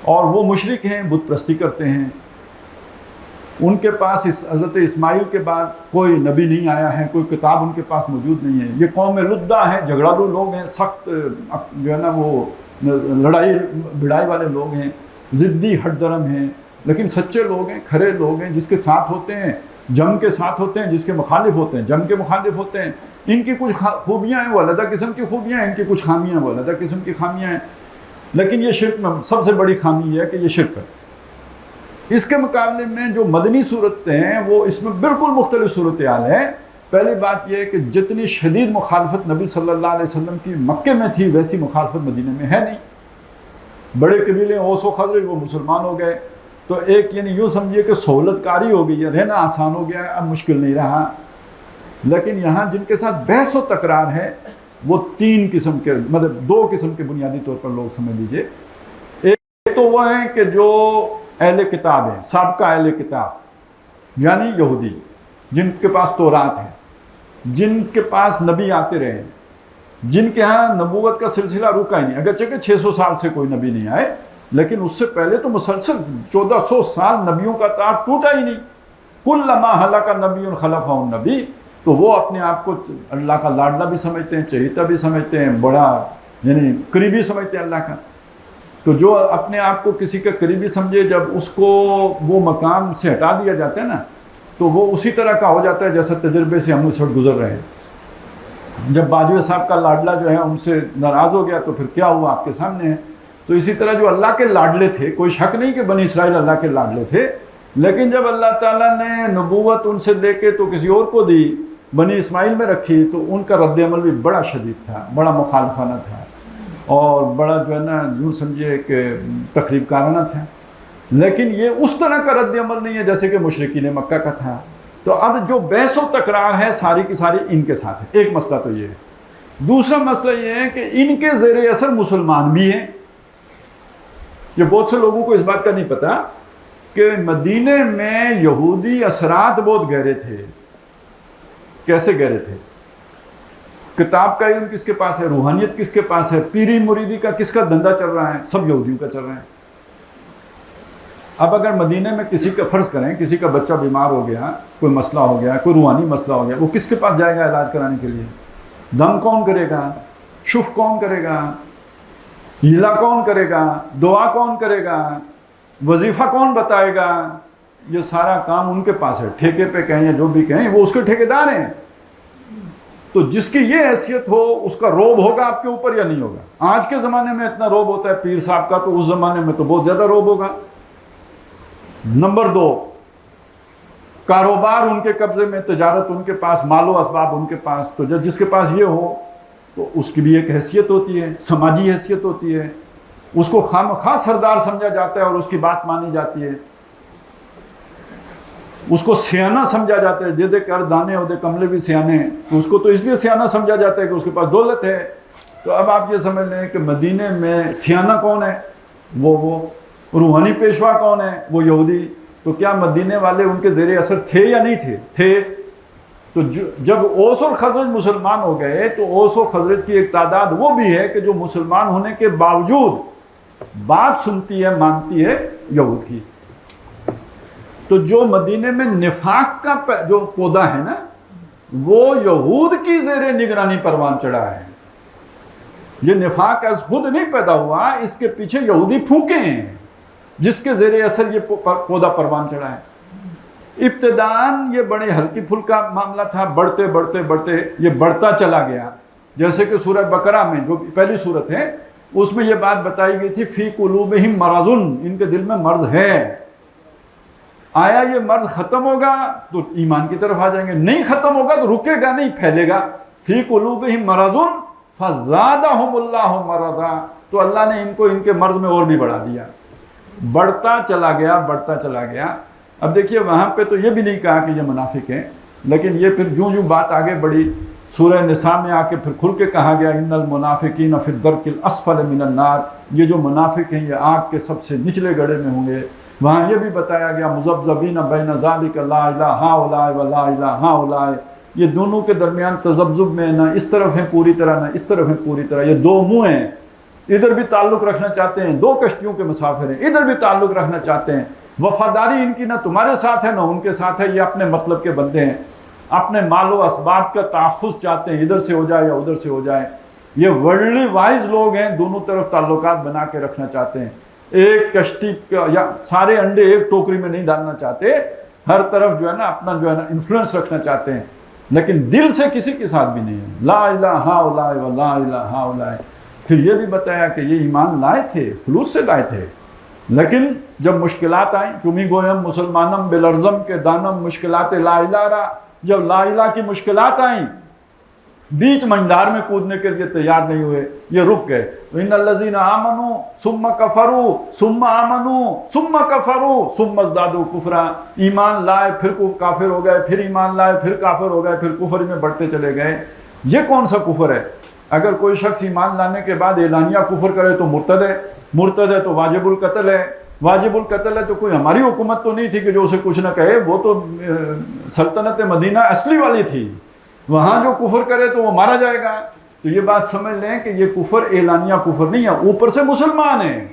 اور وہ مشرک ہیں، بت پرستی کرتے ہیں. ان کے پاس اس حضرت اسماعیل کے بعد کوئی نبی نہیں آیا ہے، کوئی کتاب ان کے پاس موجود نہیں ہے. یہ قوم لدہ ہے، جھگڑالو لوگ ہیں، سخت جو ہے نا وہ لڑائی بڑائی والے لوگ ہیں، ضدی ہٹ درم ہیں، لیکن سچے لوگ ہیں، کھرے لوگ ہیں، جس کے ساتھ ہوتے ہیں جم کے ساتھ ہوتے ہیں، جس کے مخالف ہوتے ہیں جم کے مخالف ہوتے ہیں. ان کی کچھ خوبیاں ہیں وہ علیحدہ قسم کی خوبیاں ہیں، ان کی کچھ خامیاں ہیں وہ علیحدہ قسم کی خامیاں ہیں. لیکن یہ شرک میں سب سے بڑی خامی یہ ہے کہ یہ شرک ہے. اس کے مقابلے میں جو مدنی صورتیں ہیں وہ اس میں بالکل مختلف صورتحال ہے. پہلی بات یہ ہے کہ جتنی شدید مخالفت نبی صلی اللہ علیہ وسلم کی مکے میں تھی ویسی مخالفت مدینہ میں ہے نہیں. بڑے قبیلے اوس و خزرج وہ مسلمان ہو گئے، تو ایک یعنی یوں سمجھیے کہ سہولت کاری ہو گئی ہے، رہنا آسان ہو گیا ہے، اب مشکل نہیں رہا. لیکن یہاں جن کے ساتھ بحث و تکرار ہے وہ 3 قسم کے، مطلب 2 قسم کے بنیادی طور پر لوگ سمجھ لیجئے. ایک تو وہ ہیں کہ جو اہل کتاب ہیں، سابقہ اہل کتاب یعنی یہودی، جن کے پاس تورات ہے، جن کے پاس نبی آتے رہے، جن کے ہاں نبوت کا سلسلہ رکا ہی نہیں، اگرچہ کہ 600 سال سے کوئی نبی نہیں آئے، لیکن اس سے پہلے تو مسلسل 1400 سال نبیوں کا تار ٹوٹا ہی نہیں. کلما ہلک نبی خلفہ النبی، تو وہ اپنے آپ کو اللہ کا لاڈلا بھی سمجھتے ہیں، چہیتا بھی سمجھتے ہیں، بڑا یعنی قریبی سمجھتے ہیں اللہ کا. تو جو اپنے آپ کو کسی کا قریبی سمجھے، جب اس کو وہ مقام سے ہٹا دیا جاتا ہے نا تو وہ اسی طرح کا ہو جاتا ہے جیسا تجربے سے ہم اس وقت گزر رہے ہیں. جب باجوہ صاحب کا لاڈلا جو ہے ان سے ناراض ہو گیا تو پھر کیا ہوا آپ کے سامنے ہے. تو اسی طرح جو اللہ کے لاڈلے تھے، کوئی شک نہیں کہ بنی اسرائیل اللہ کے لاڈلے تھے، لیکن جب اللہ تعالیٰ نے نبوت ان سے لے کے تو کسی اور کو دی، بنی اسماعیل میں رکھی، تو ان کا رد عمل بھی بڑا شدید تھا، بڑا مخالفانہ تھا، اور بڑا جو ہے نا یوں سمجھے کہ تخریب کارانہ تھا. لیکن یہ اس طرح کا رد عمل نہیں ہے جیسے کہ مشرکین مکہ کا تھا. تو اب جو بحث و تکرار ہے ساری کی ساری ان کے ساتھ ہے. ایک مسئلہ تو یہ ہے. دوسرا مسئلہ یہ ہے کہ ان کے زیر اثر مسلمان بھی ہیں. یہ بہت سے لوگوں کو اس بات کا نہیں پتا کہ مدینے میں یہودی اثرات بہت گہرے تھے. کیسے گہرے تھے؟ کتاب کا علم کس کے پاس ہے، روحانیت کس کے پاس ہے، پیری مریدی کا کس کا دھندا چل رہا ہے؟ سب یہودیوں کا چل رہا ہے. اب اگر مدینے میں کسی کا فرض کریں کسی کا بچہ بیمار ہو گیا، کوئی مسئلہ ہو گیا، کوئی روحانی مسئلہ ہو گیا، وہ کس کے پاس جائے گا علاج کرانے کے لیے؟ دم کون کرے گا؟ شف کون کرے گا؟ ہیلا کون کرے گا؟ دعا کون کرے گا؟ وظیفہ کون بتائے گا؟ یہ سارا کام ان کے پاس ہے. ٹھیکے پہ کہیں یا جو بھی کہیں وہ اس کے ٹھیکیدار ہیں. تو جس کی یہ حیثیت ہو اس کا روب ہوگا آپ کے اوپر یا نہیں ہوگا؟ آج کے زمانے میں اتنا روب ہوتا ہے پیر صاحب کا، تو اس زمانے میں تو بہت زیادہ روب ہوگا. نمبر 2، کاروبار ان کے قبضے میں، تجارت ان کے پاس، مال و اسباب ان کے پاس. تو جس کے پاس یہ ہو تو اس کی بھی ایک حیثیت ہوتی ہے، سماجی حیثیت ہوتی ہے. اس کو خواہ سردار سمجھا جاتا ہے اور اس کی بات مانی جاتی ہے. اس کو سیانہ سمجھا جاتا ہے. جدے کر دانے ہو دے کملے بھی سیانے ہیں. تو اس کو تو اس لیے سیانہ سمجھا جاتا ہے کہ اس کے پاس دولت ہے. تو اب آپ یہ سمجھ لیں کہ مدینے میں سیانہ کون ہے؟ وہ روحانی پیشوا کون ہے؟ وہ یہودی. تو کیا مدینے والے ان کے زیر اثر تھے یا نہیں تھے؟ تھے. تو جب اوس اور خزرج مسلمان ہو گئے تو اوس و خزرج کی ایک تعداد وہ بھی ہے کہ جو مسلمان ہونے کے باوجود بات سنتی ہے، مانتی ہے یہود کی۔ تو جو مدینے میں نفاق کا جو پودا ہے نا، وہ یہود کی زیر نگرانی پروان چڑھا ہے۔ یہ نفاق از خود نہیں پیدا ہوا، اس کے پیچھے یہودی پھونکے ہیں جس کے زیر اثر یہ پودا پروان چڑھا ہے۔ ابتداً یہ بڑے ہلکی پھلکا معاملہ تھا، بڑھتے بڑھتے بڑھتے یہ بڑھتا چلا گیا۔ جیسے کہ سورہ بقرہ میں جو پہلی سورت ہے اس میں یہ بات بتائی گئی تھی، فی قلوبہم مرض، ان کے دل میں مرض ہے۔ آیا یہ مرض ختم ہوگا تو ایمان کی طرف آ جائیں گے، نہیں ختم ہوگا تو رکے گا نہیں، پھیلے گا۔ فی قلوبہم مرض فزادہم اللہ مرضا، تو اللہ نے ان کو ان کے مرض میں اور بھی بڑھا دیا، بڑھتا چلا گیا، بڑھتا چلا گیا۔ اب دیکھیے وہاں پہ تو یہ بھی نہیں کہا کہ یہ منافق ہیں، لیکن یہ پھر جوں جوں بات آگے بڑھی سورہ نساء میں آ کے پھر کھل کے کہا گیا ان المنافقین فی الدرک الاسفل من النار، یہ جو منافق ہیں یہ آگ کے سب سے نچلے گڑھے میں ہوں گے۔ وہاں یہ بھی بتایا گیا مذبذبین بین ذالک لا الہ ہؤلاء ولا الہ ہؤلاء، یہ دونوں کے درمیان تذبذب میں نہ اس طرف ہیں پوری طرح نہ اس طرف ہیں پوری طرح، یہ دو منہ ہیں، ادھر بھی تعلق رکھنا چاہتے ہیں، دو کشتیوں کے مسافر ہیں، ادھر بھی تعلق رکھنا چاہتے ہیں۔ وفاداری ان کی نہ تمہارے ساتھ ہے نہ ان کے ساتھ ہے، یہ اپنے مطلب کے بندے ہیں، اپنے مال و اسباب کا تحفظ چاہتے ہیں، ادھر سے ہو جائے یا ادھر سے ہو جائے۔ یہ ورلڈلی وائز لوگ ہیں، دونوں طرف تعلقات بنا کے رکھنا چاہتے ہیں، ایک کشتی یا سارے انڈے ایک ٹوکری میں نہیں ڈالنا چاہتے، ہر طرف جو ہے نا اپنا جو ہے نا انفلوئنس رکھنا چاہتے ہیں، لیکن دل سے کسی کے ساتھ بھی نہیں ہے۔ لا الہ ہؤلاء ولا الہ ہؤلاء۔ پھر یہ بھی بتایا کہ یہ ایمان لائے تھے، خلوص سے لائے تھے، لیکن جب مشکلات آئیں، چمی گویم مسلمانم بلرزم کے دانم مشکلات لا الہ را، جب لا الہ کی مشکلات آئیں بیچ منجدار میں کودنے کے لیے تیار نہیں ہوئے، یہ رک گئے۔ ان الذین آمنوا ثم کفروا ثم آمنوا ثم کفروا ثم ازدادوا کفرا، ایمان لائے پھر کافر ہو گئے، پھر ایمان لائے پھر کافر ہو گئے، پھر کفر میں بڑھتے چلے گئے۔ یہ کون سا کفر ہے؟ اگر کوئی شخص ایمان لانے کے بعد اعلانیہ کفر کرے تو مرتد ہے، مرتد ہے تو واجب القتل ہے، واجب القتل ہے تو کوئی ہماری حکومت تو نہیں تھی کہ جو اسے کچھ نہ کہے، وہ تو سلطنت مدینہ اصلی والی تھی، وہاں جو کفر کرے تو وہ مارا جائے گا۔ تو یہ بات سمجھ لیں کہ یہ کفر اعلانیہ کفر نہیں ہے، اوپر سے مسلمان ہیں،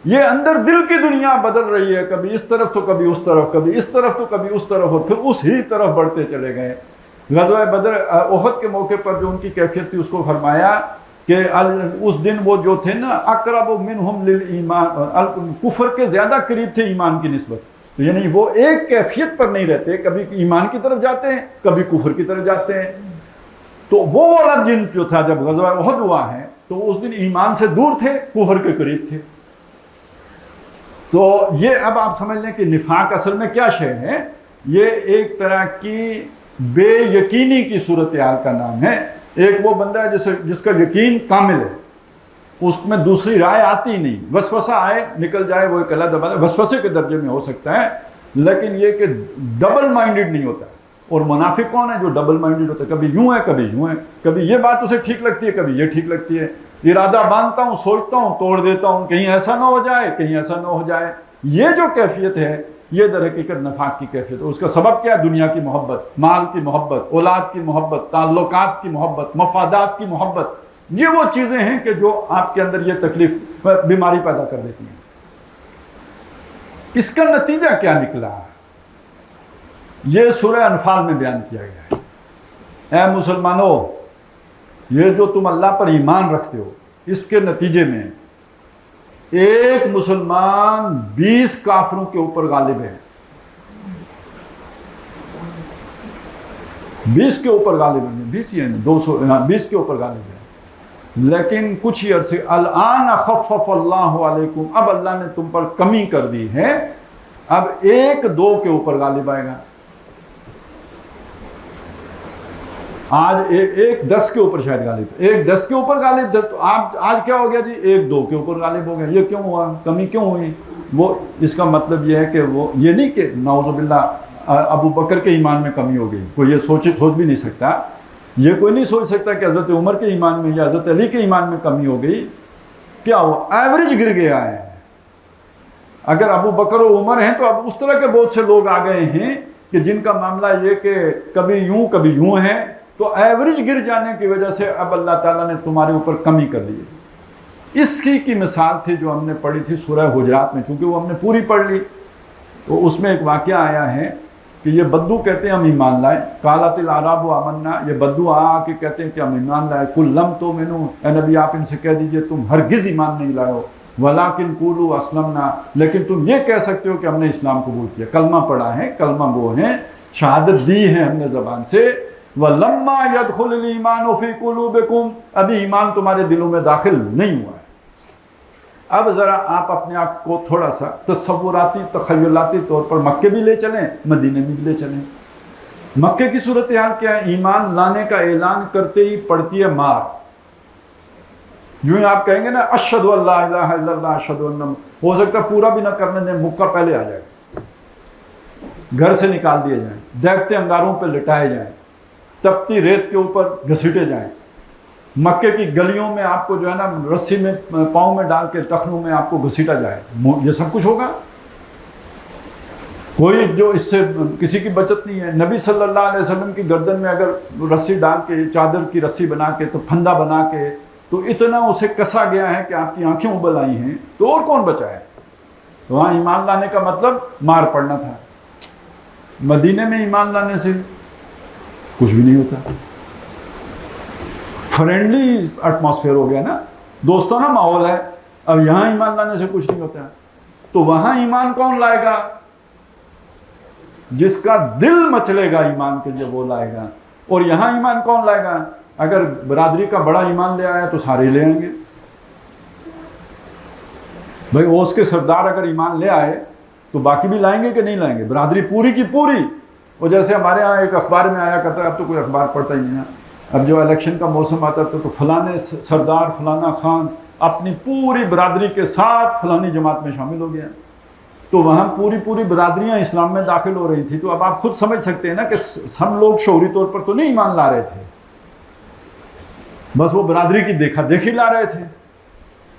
یہ اندر دل کی دنیا بدل رہی ہے، کبھی اس طرف تو کبھی اس طرف، کبھی اس طرف تو کبھی اس طرف، اور پھر اس ہی طرف بڑھتے چلے گئے۔ غزوہ بدر احد کے موقع پر جو ان کی کیفیت تھی اس کو فرمایا کہ اس دن وہ جو تھے نا اقرب منہم للایمان، کفر کے زیادہ قریب تھے ایمان کی نسبت، تو یعنی وہ ایک کیفیت پر نہیں رہتے، کبھی ایمان کی طرف جاتے ہیں کبھی کفر کی طرف جاتے ہیں۔ تو وہ والا دن جو تھا جب غزوہ احد ہوا ہے تو اس دن ایمان سے دور تھے، کفر کے قریب تھے۔ تو یہ اب آپ سمجھ لیں کہ نفاق اصل میں کیا شے ہے، یہ ایک طرح کی بے یقینی کی صورتحال کا نام ہے۔ ایک وہ بندہ ہے جس کا یقین کامل ہے، اس میں دوسری رائے آتی نہیں، وسوسہ آئے نکل جائے وہ ایک علیحدہ بات ہے، وسوسے کے درجے میں ہو سکتا ہے، لیکن یہ کہ ڈبل مائنڈڈ نہیں ہوتا۔ اور منافق کون ہے؟ جو ڈبل مائنڈڈ ہوتا ہے، کبھی یوں ہے کبھی یوں ہے، کبھی یہ بات اسے ٹھیک لگتی ہے کبھی یہ ٹھیک لگتی ہے، ارادہ باندھتا ہوں سوچتا ہوں توڑ دیتا ہوں، کہیں ایسا نہ ہو جائے کہیں ایسا نہ ہو جائے۔ یہ جو کیفیت ہے یہ در حقیقت نفاق کی کیفیت ہے۔ اس کا سبب کیا ہے؟ دنیا کی محبت، مال کی محبت، اولاد کی محبت، تعلقات کی محبت، مفادات کی محبت، یہ وہ چیزیں ہیں کہ جو آپ کے اندر یہ تکلیف بیماری پیدا کر دیتی ہیں۔ اس کا نتیجہ کیا نکلا؟ یہ سورہ انفال میں بیان کیا گیا ہے۔ اے مسلمانوں، یہ جو تم اللہ پر ایمان رکھتے ہو، اس کے نتیجے میں ایک مسلمان 20 کافروں کے اوپر غالب ہے، 20 کے اوپر غالب ہے، 20 ہی ہے 20 کے اوپر غالب ہے۔ لیکن کچھ ہی عرصے الآن خفف اللہ علیکم، اب اللہ نے تم پر کمی کر دی ہے، اب 1-2 کے اوپر غالب آئے گا۔ آج ایک 10 کے اوپر شاید غالب، 10 کے اوپر غالب تھا، تو آج کیا ہو گیا جی 1-2 کے اوپر غالب ہو گیا۔ یہ کیوں ہوا؟ کمی کیوں ہوئی؟ وہ اس کا مطلب یہ ہے کہ وہ یہ نہیں کہ نعوذ باللہ ابو بکر کے ایمان میں کمی ہو گئی، کوئی یہ سوچ بھی نہیں سکتا، یہ کوئی نہیں سوچ سکتا کہ حضرت عمر کے ایمان میں یا حضرت علی کے ایمان میں کمی ہو گئی۔ کیا ہوا؟ ایوریج گر گیا ہے۔ اگر ابو بکر و عمر ہیں تو اب اس طرح کے بہت سے لوگ آ گئے ہیں کہ جن کا معاملہ یہ کہ کبھی یوں ہے، تو ایوریج گر جانے کی وجہ سے اب اللہ تعالیٰ نے تمہارے اوپر کمی کر دی. اس کی مثال تھی جو ہم نے پڑھی تھی سورہ حجرات میں، چونکہ وہ ہم نے پوری پڑھ لی. تو اس میں ایک واقعہ آیا ہے کہ یہ بدو کہتے ہیں ہم ایمان لائے. قالت الاعراب آمنا، یہ بدو آ کے کہتے ہیں کہ ہم ایمان لائے. قل لم تؤمنوا، اے نبی آپ ان سے کہہ دیجئے تم ہرگز ایمان نہیں لائے ہو. ولیکن قولوا اسلمنا، لیکن تم یہ کہہ سکتے ہو کہ ہم نے اسلام قبول کیا، کلمہ پڑھا ہے، کلمہ گو ہیں، شہادت دی ہے ہم نے زبان سے. وَلَمَّا يَدْخُلِ الْإِيمَانُ فِي قُلُوبِكُمْ، ابھی ایمان تمہارے دلوں میں داخل نہیں ہوا ہے. اب ذرا آپ اپنے آپ کو تھوڑا سا تصوراتی تخیلاتی طور پر مکے بھی لے چلیں، مدینے میں بھی لے چلیں. مکے کی صورتحال کیا ہے؟ ایمان لانے کا اعلان کرتے ہی پڑتی ہے مار. جو ہی آپ کہیں گے نا اشہد ان لا الہ الا اللہ اشہد ان، ہو سکتا ہے پورا بھی نہ کرنے دیں، مکہ پہلے آ جائے گا، گھر سے نکال دیے جائیں، دیکھتے انگاروں پہ لٹائے جائیں، تپتی ریت کے اوپر گھسیٹے جائیں. مکے کی گلیوں میں آپ کو جو ہے نا رسی میں پاؤں میں ڈال کے ٹخنوں میں آپ کو گھسیٹا جائے. یہ سب کچھ ہوگا. کوئی جو اس سے کسی کی بچت نہیں ہے. نبی صلی اللہ علیہ وسلم کی گردن میں اگر رسی ڈال کے، چادر کی رسی بنا کے، تو پھندا بنا کے، تو اتنا اسے کسا گیا ہے کہ آپ کی آنکھیں ابل آئی ہیں، تو اور کون بچا ہے؟ تو وہاں ایمان لانے کا مطلب مار پڑنا تھا. مدینے میں ایمان لانے سے کچھ بھی نہیں ہوتا. فرینڈلی ایٹماسفیئر ہو گیا نا، دوستانہ ماحول ہے. اب یہاں ایمان لانے سے کچھ نہیں ہوتا. تو وہاں ایمان کون لائے گا؟ جس کا دل مچلے گا ایمان کے لیے وہ لائے گا. اور یہاں ایمان کون لائے گا؟ اگر برادری کا بڑا ایمان لے آیا تو سارے لے آئیں گے. بھائی اوس کے سردار اگر ایمان لے آئے تو باقی بھی لائیں گے کہ نہیں لائیں گے؟ برادری پوری کی پوری. وہ جیسے ہمارے ہاں ایک اخبار میں آیا کرتا ہے، اب تو کوئی اخبار پڑھتا ہی نہیں نا. اب جو الیکشن کا موسم آتا تھا تو فلانے سردار فلانا خان اپنی پوری برادری کے ساتھ فلانی جماعت میں شامل ہو گیا. تو وہاں پوری برادریاں اسلام میں داخل ہو رہی تھی. تو اب آپ خود سمجھ سکتے ہیں نا کہ ہم لوگ شعوری طور پر تو نہیں ایمان لا رہے تھے، بس وہ برادری کی دیکھا دیکھی لا رہے تھے.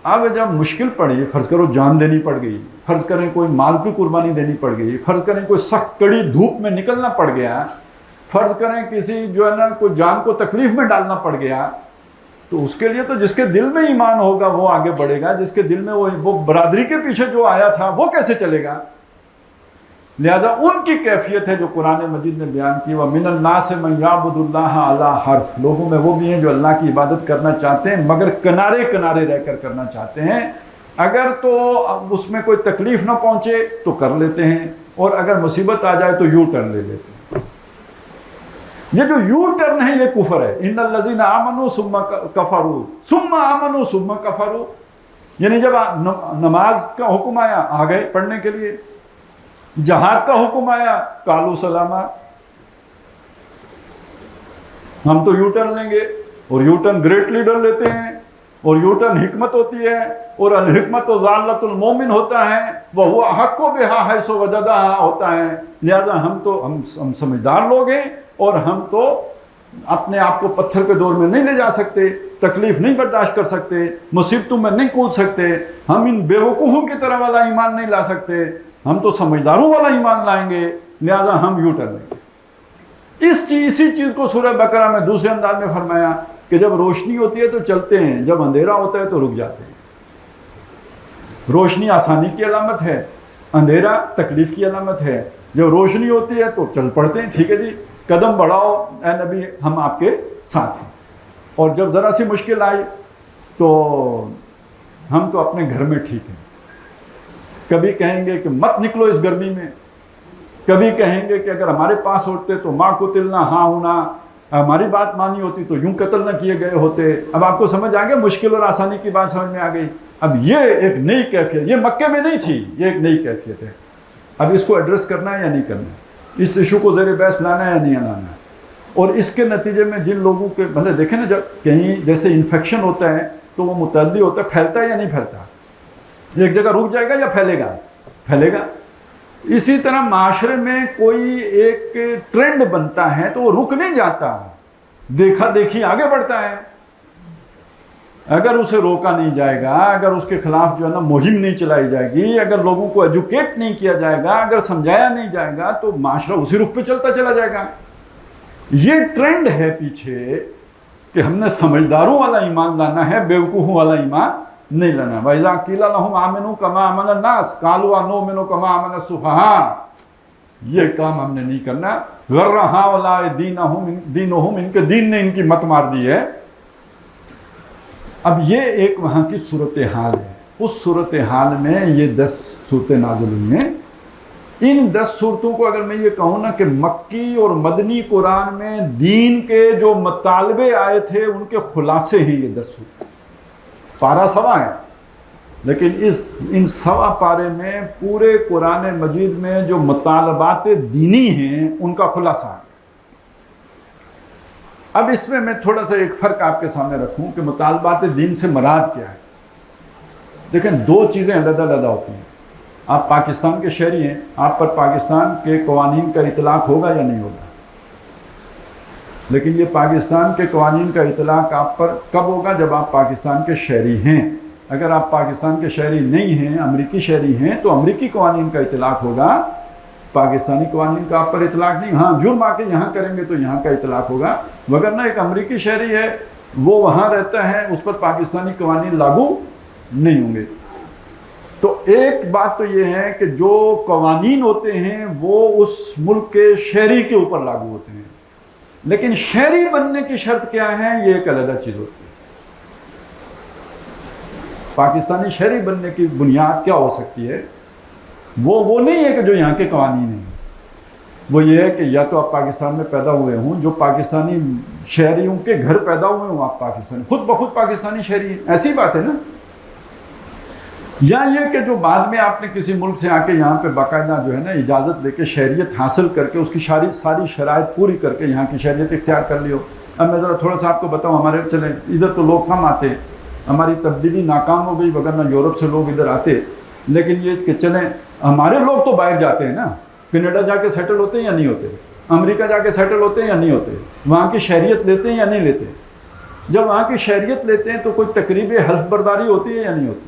اب جب مشکل پڑی، فرض کرو جان دینی پڑ گئی، فرض کریں کوئی مال کی قربانی دینی پڑ گئی، فرض کریں کوئی سخت کڑی دھوپ میں نکلنا پڑ گیا، فرض کریں کسی جو ہے نا کوئی جان کو تکلیف میں ڈالنا پڑ گیا، تو اس کے لیے تو جس کے دل میں ایمان ہوگا وہ آگے بڑھے گا. جس کے دل میں وہ برادری کے پیچھے جو آیا تھا وہ کیسے چلے گا؟ لہٰذا ان کی کیفیت ہے جو قرآن مجید نے بیان کی. وَمِنَ النَّاسِ مَن يَعْبُدُ اللَّهَ عَلَىٰ حَرْفٍ، لوگوں میں وہ بھی ہیں جو اللہ کی عبادت کرنا چاہتے ہیں مگر کنارے کنارے رہ کر کرنا چاہتے ہیں. اگر تو اس میں کوئی تکلیف نہ پہنچے تو کر لیتے ہیں، اور اگر مصیبت آ جائے تو یو ٹرن لے لیتے ہیں. یہ جو یو ٹرن ہے یہ کفر ہے. ان الذین آمنوا ثم کفروا ثم آمنوا ثم کفروا، یعنی جب نماز کا حکم آیا آ گئے پڑھنے کے لیے، جہاد کا حکم آیا قالوا سلاما، ہم تو یو ٹرن لیں گے. اور یو ٹرن گریٹ لیڈر لیتے ہیں، اور یو ٹرن حکمت ہوتی ہے، اور الحکمت ضالۃ المومن ہوتا ہے، وہو احق بہا حیث وجدہا ہوتا ہے. لہٰذا ہم سمجھدار لوگ ہیں، اور ہم تو اپنے آپ کو پتھر کے دور میں نہیں لے جا سکتے، تکلیف نہیں برداشت کر سکتے، مصیبتوں میں نہیں کود سکتے. ہم ان بیوقوفوں کی طرح والا ایمان نہیں لا سکتے، ہم تو سمجھداروں والا ایمان لائیں گے. لہٰذا ہم یو ٹرن لیں گے. اسی چیز کو سورہ بقرہ میں دوسرے انداز میں فرمایا کہ جب روشنی ہوتی ہے تو چلتے ہیں، جب اندھیرا ہوتا ہے تو رک جاتے ہیں. روشنی آسانی کی علامت ہے، اندھیرا تکلیف کی علامت ہے. جب روشنی ہوتی ہے تو چل پڑتے ہیں، ٹھیک ہے جی قدم بڑھاؤ اے نبی ہم آپ کے ساتھ ہیں. اور جب ذرا سی مشکل آئی تو ہم تو اپنے گھر میں ٹھیک ہیں. کبھی کہیں گے کہ مت نکلو اس گرمی میں، کبھی کہیں گے کہ اگر ہمارے پاس ہوتے تو ماں کو تلنا ہاں ہونا، ہماری بات مانی ہوتی تو یوں قتل نہ کیے گئے ہوتے. اب آپ کو سمجھ آ گیا، مشکل اور آسانی کی بات سمجھ میں آ گئی. اب یہ ایک نئی کیفیت، یہ مکے میں نہیں تھی، یہ ایک نئی کیفیت ہے. اب اس کو ایڈریس کرنا ہے یا نہیں کرنا ہے، اس ایشو کو زیر بحث لانا ہے یا نہیں لانا ہے. اور اس کے نتیجے میں جن لوگوں کے مطلب دیکھیں نا، جب کہیں جیسے انفیکشن ہوتا ہے تو وہ متعدی ہوتا ہے، پھیلتا ہے یا نہیں پھیلتا، ایک جگہ رک جائے گا یا پھیلے گا؟ پھیلے گا. اسی طرح معاشرے میں کوئی ایک ٹرینڈ بنتا ہے تو وہ رک نہیں جاتا، دیکھا دیکھی آگے بڑھتا ہے. اگر اسے روکا نہیں جائے گا، اگر اس کے خلاف جو ہے نا مہم نہیں چلائی جائے گی، اگر لوگوں کو ایجوکیٹ نہیں کیا جائے گا، اگر سمجھایا نہیں جائے گا، تو معاشرہ اسی رخ پہ چلتا چلا جائے گا۔ یہ ٹرینڈ ہے پیچھے کہ ہم نے سمجھداروں والا ایمان لانا ہے، بیوقوفوں والا ایمان نہیں لانا۔ وَإِذَا قِيلَ لَهُمْ آمِنُوا كَمَا آمَنَ النَّاسُ قَالُوا أَنُؤْمِنُ كَمَا آمَنَ السُّفَهَاءُ، یہ کام ہم نے نہیں کرنا۔ غَرَّ هَؤُلَاءِ دِينُهُمْ، ان کے دین نے ان کی مت مار دی ہے۔ اب یہ ایک وہاں کی صورتحال ہے، اس صورتحال میں یہ 10 صورتیں نازل ہوئی ہیں۔ ان 10 صورتوں کو اگر میں یہ کہوں نا کہ مکی اور مدنی قرآن میں دین کے جو مطالبے آئے تھے ان کے خلاصے ہیں یہ 10 صورتیں۔ پارہ سوا ہے، لیکن ان سوا پارے میں پورے قرآن مجید میں جو مطالبات دینی ہیں ان کا خلاصہ ہے۔ اب اس میں تھوڑا سا ایک فرق آپ کے سامنے رکھوں کہ مطالبات دین سے مراد کیا ہے۔ دیکھیں 2 چیزیں علیحدہ علیحدہ ہوتی ہیں۔ آپ پاکستان کے شہری ہیں، آپ پر پاکستان کے قوانین کا اطلاق ہوگا یا نہیں ہوگا، لیکن یہ پاکستان کے قوانین کا اطلاق آپ پر کب ہوگا؟ جب آپ پاکستان کے شہری ہیں۔ اگر آپ پاکستان کے شہری نہیں ہیں، امریکی شہری ہیں، تو امریکی قوانین کا اطلاق ہوگا، پاکستانی قوانین کا آپ پر اطلاق نہیں۔ ہاں جرم آ کے یہاں کریں گے تو یہاں کا اطلاق ہوگا، وگرنہ ایک امریکی شہری ہے، وہ وہاں رہتا ہے، اس پر پاکستانی قوانین لاگو نہیں ہوں گے۔ تو ایک بات تو یہ ہے کہ جو قوانین ہوتے ہیں وہ اس ملک کے شہری کے اوپر لاگو ہوتے ہیں، لیکن شہری بننے کی شرط کیا ہے، یہ ایک علیحدہ چیز ہوتی ہے۔ پاکستانی شہری بننے کی بنیاد کیا ہو سکتی ہے؟ وہ نہیں ہے کہ جو یہاں کے قوانین ہیں، وہ یہ ہے کہ یا تو آپ پاکستان میں پیدا ہوئے ہوں، جو پاکستانی شہریوں کے گھر پیدا ہوئے ہوں، آپ پاکستانی خود بخود پاکستانی شہری ہیں، ایسی بات ہے نا۔ یا یہ کہ جو بعد میں آپ نے کسی ملک سے آ کے یہاں پہ باقاعدہ جو ہے نا اجازت لے کے شہریت حاصل کر کے اس کی ساری شرائط پوری کر کے یہاں کی شہریت اختیار کر لی ہو۔ اب میں ذرا تھوڑا سا آپ کو بتاؤں، ہمارے چلیں ادھر تو لوگ کم آتے ہیں، ہماری تبدیلی ناکام ہو گئی، وگرنہ یورپ سے لوگ ادھر آتے، لیکن یہ کہ چلیں ہمارے لوگ تو باہر جاتے ہیں نا، کینیڈا جا کے سیٹل ہوتے ہیں یا نہیں ہوتے، امریکہ جا کے سیٹل ہوتے ہیں یا نہیں ہوتے، وہاں کی شہریت لیتے ہیں یا نہیں لیتے۔ جب وہاں کی شہریت لیتے ہیں تو کوئی تقریب حلف برداری ہوتی ہے یا نہیں ہوتی،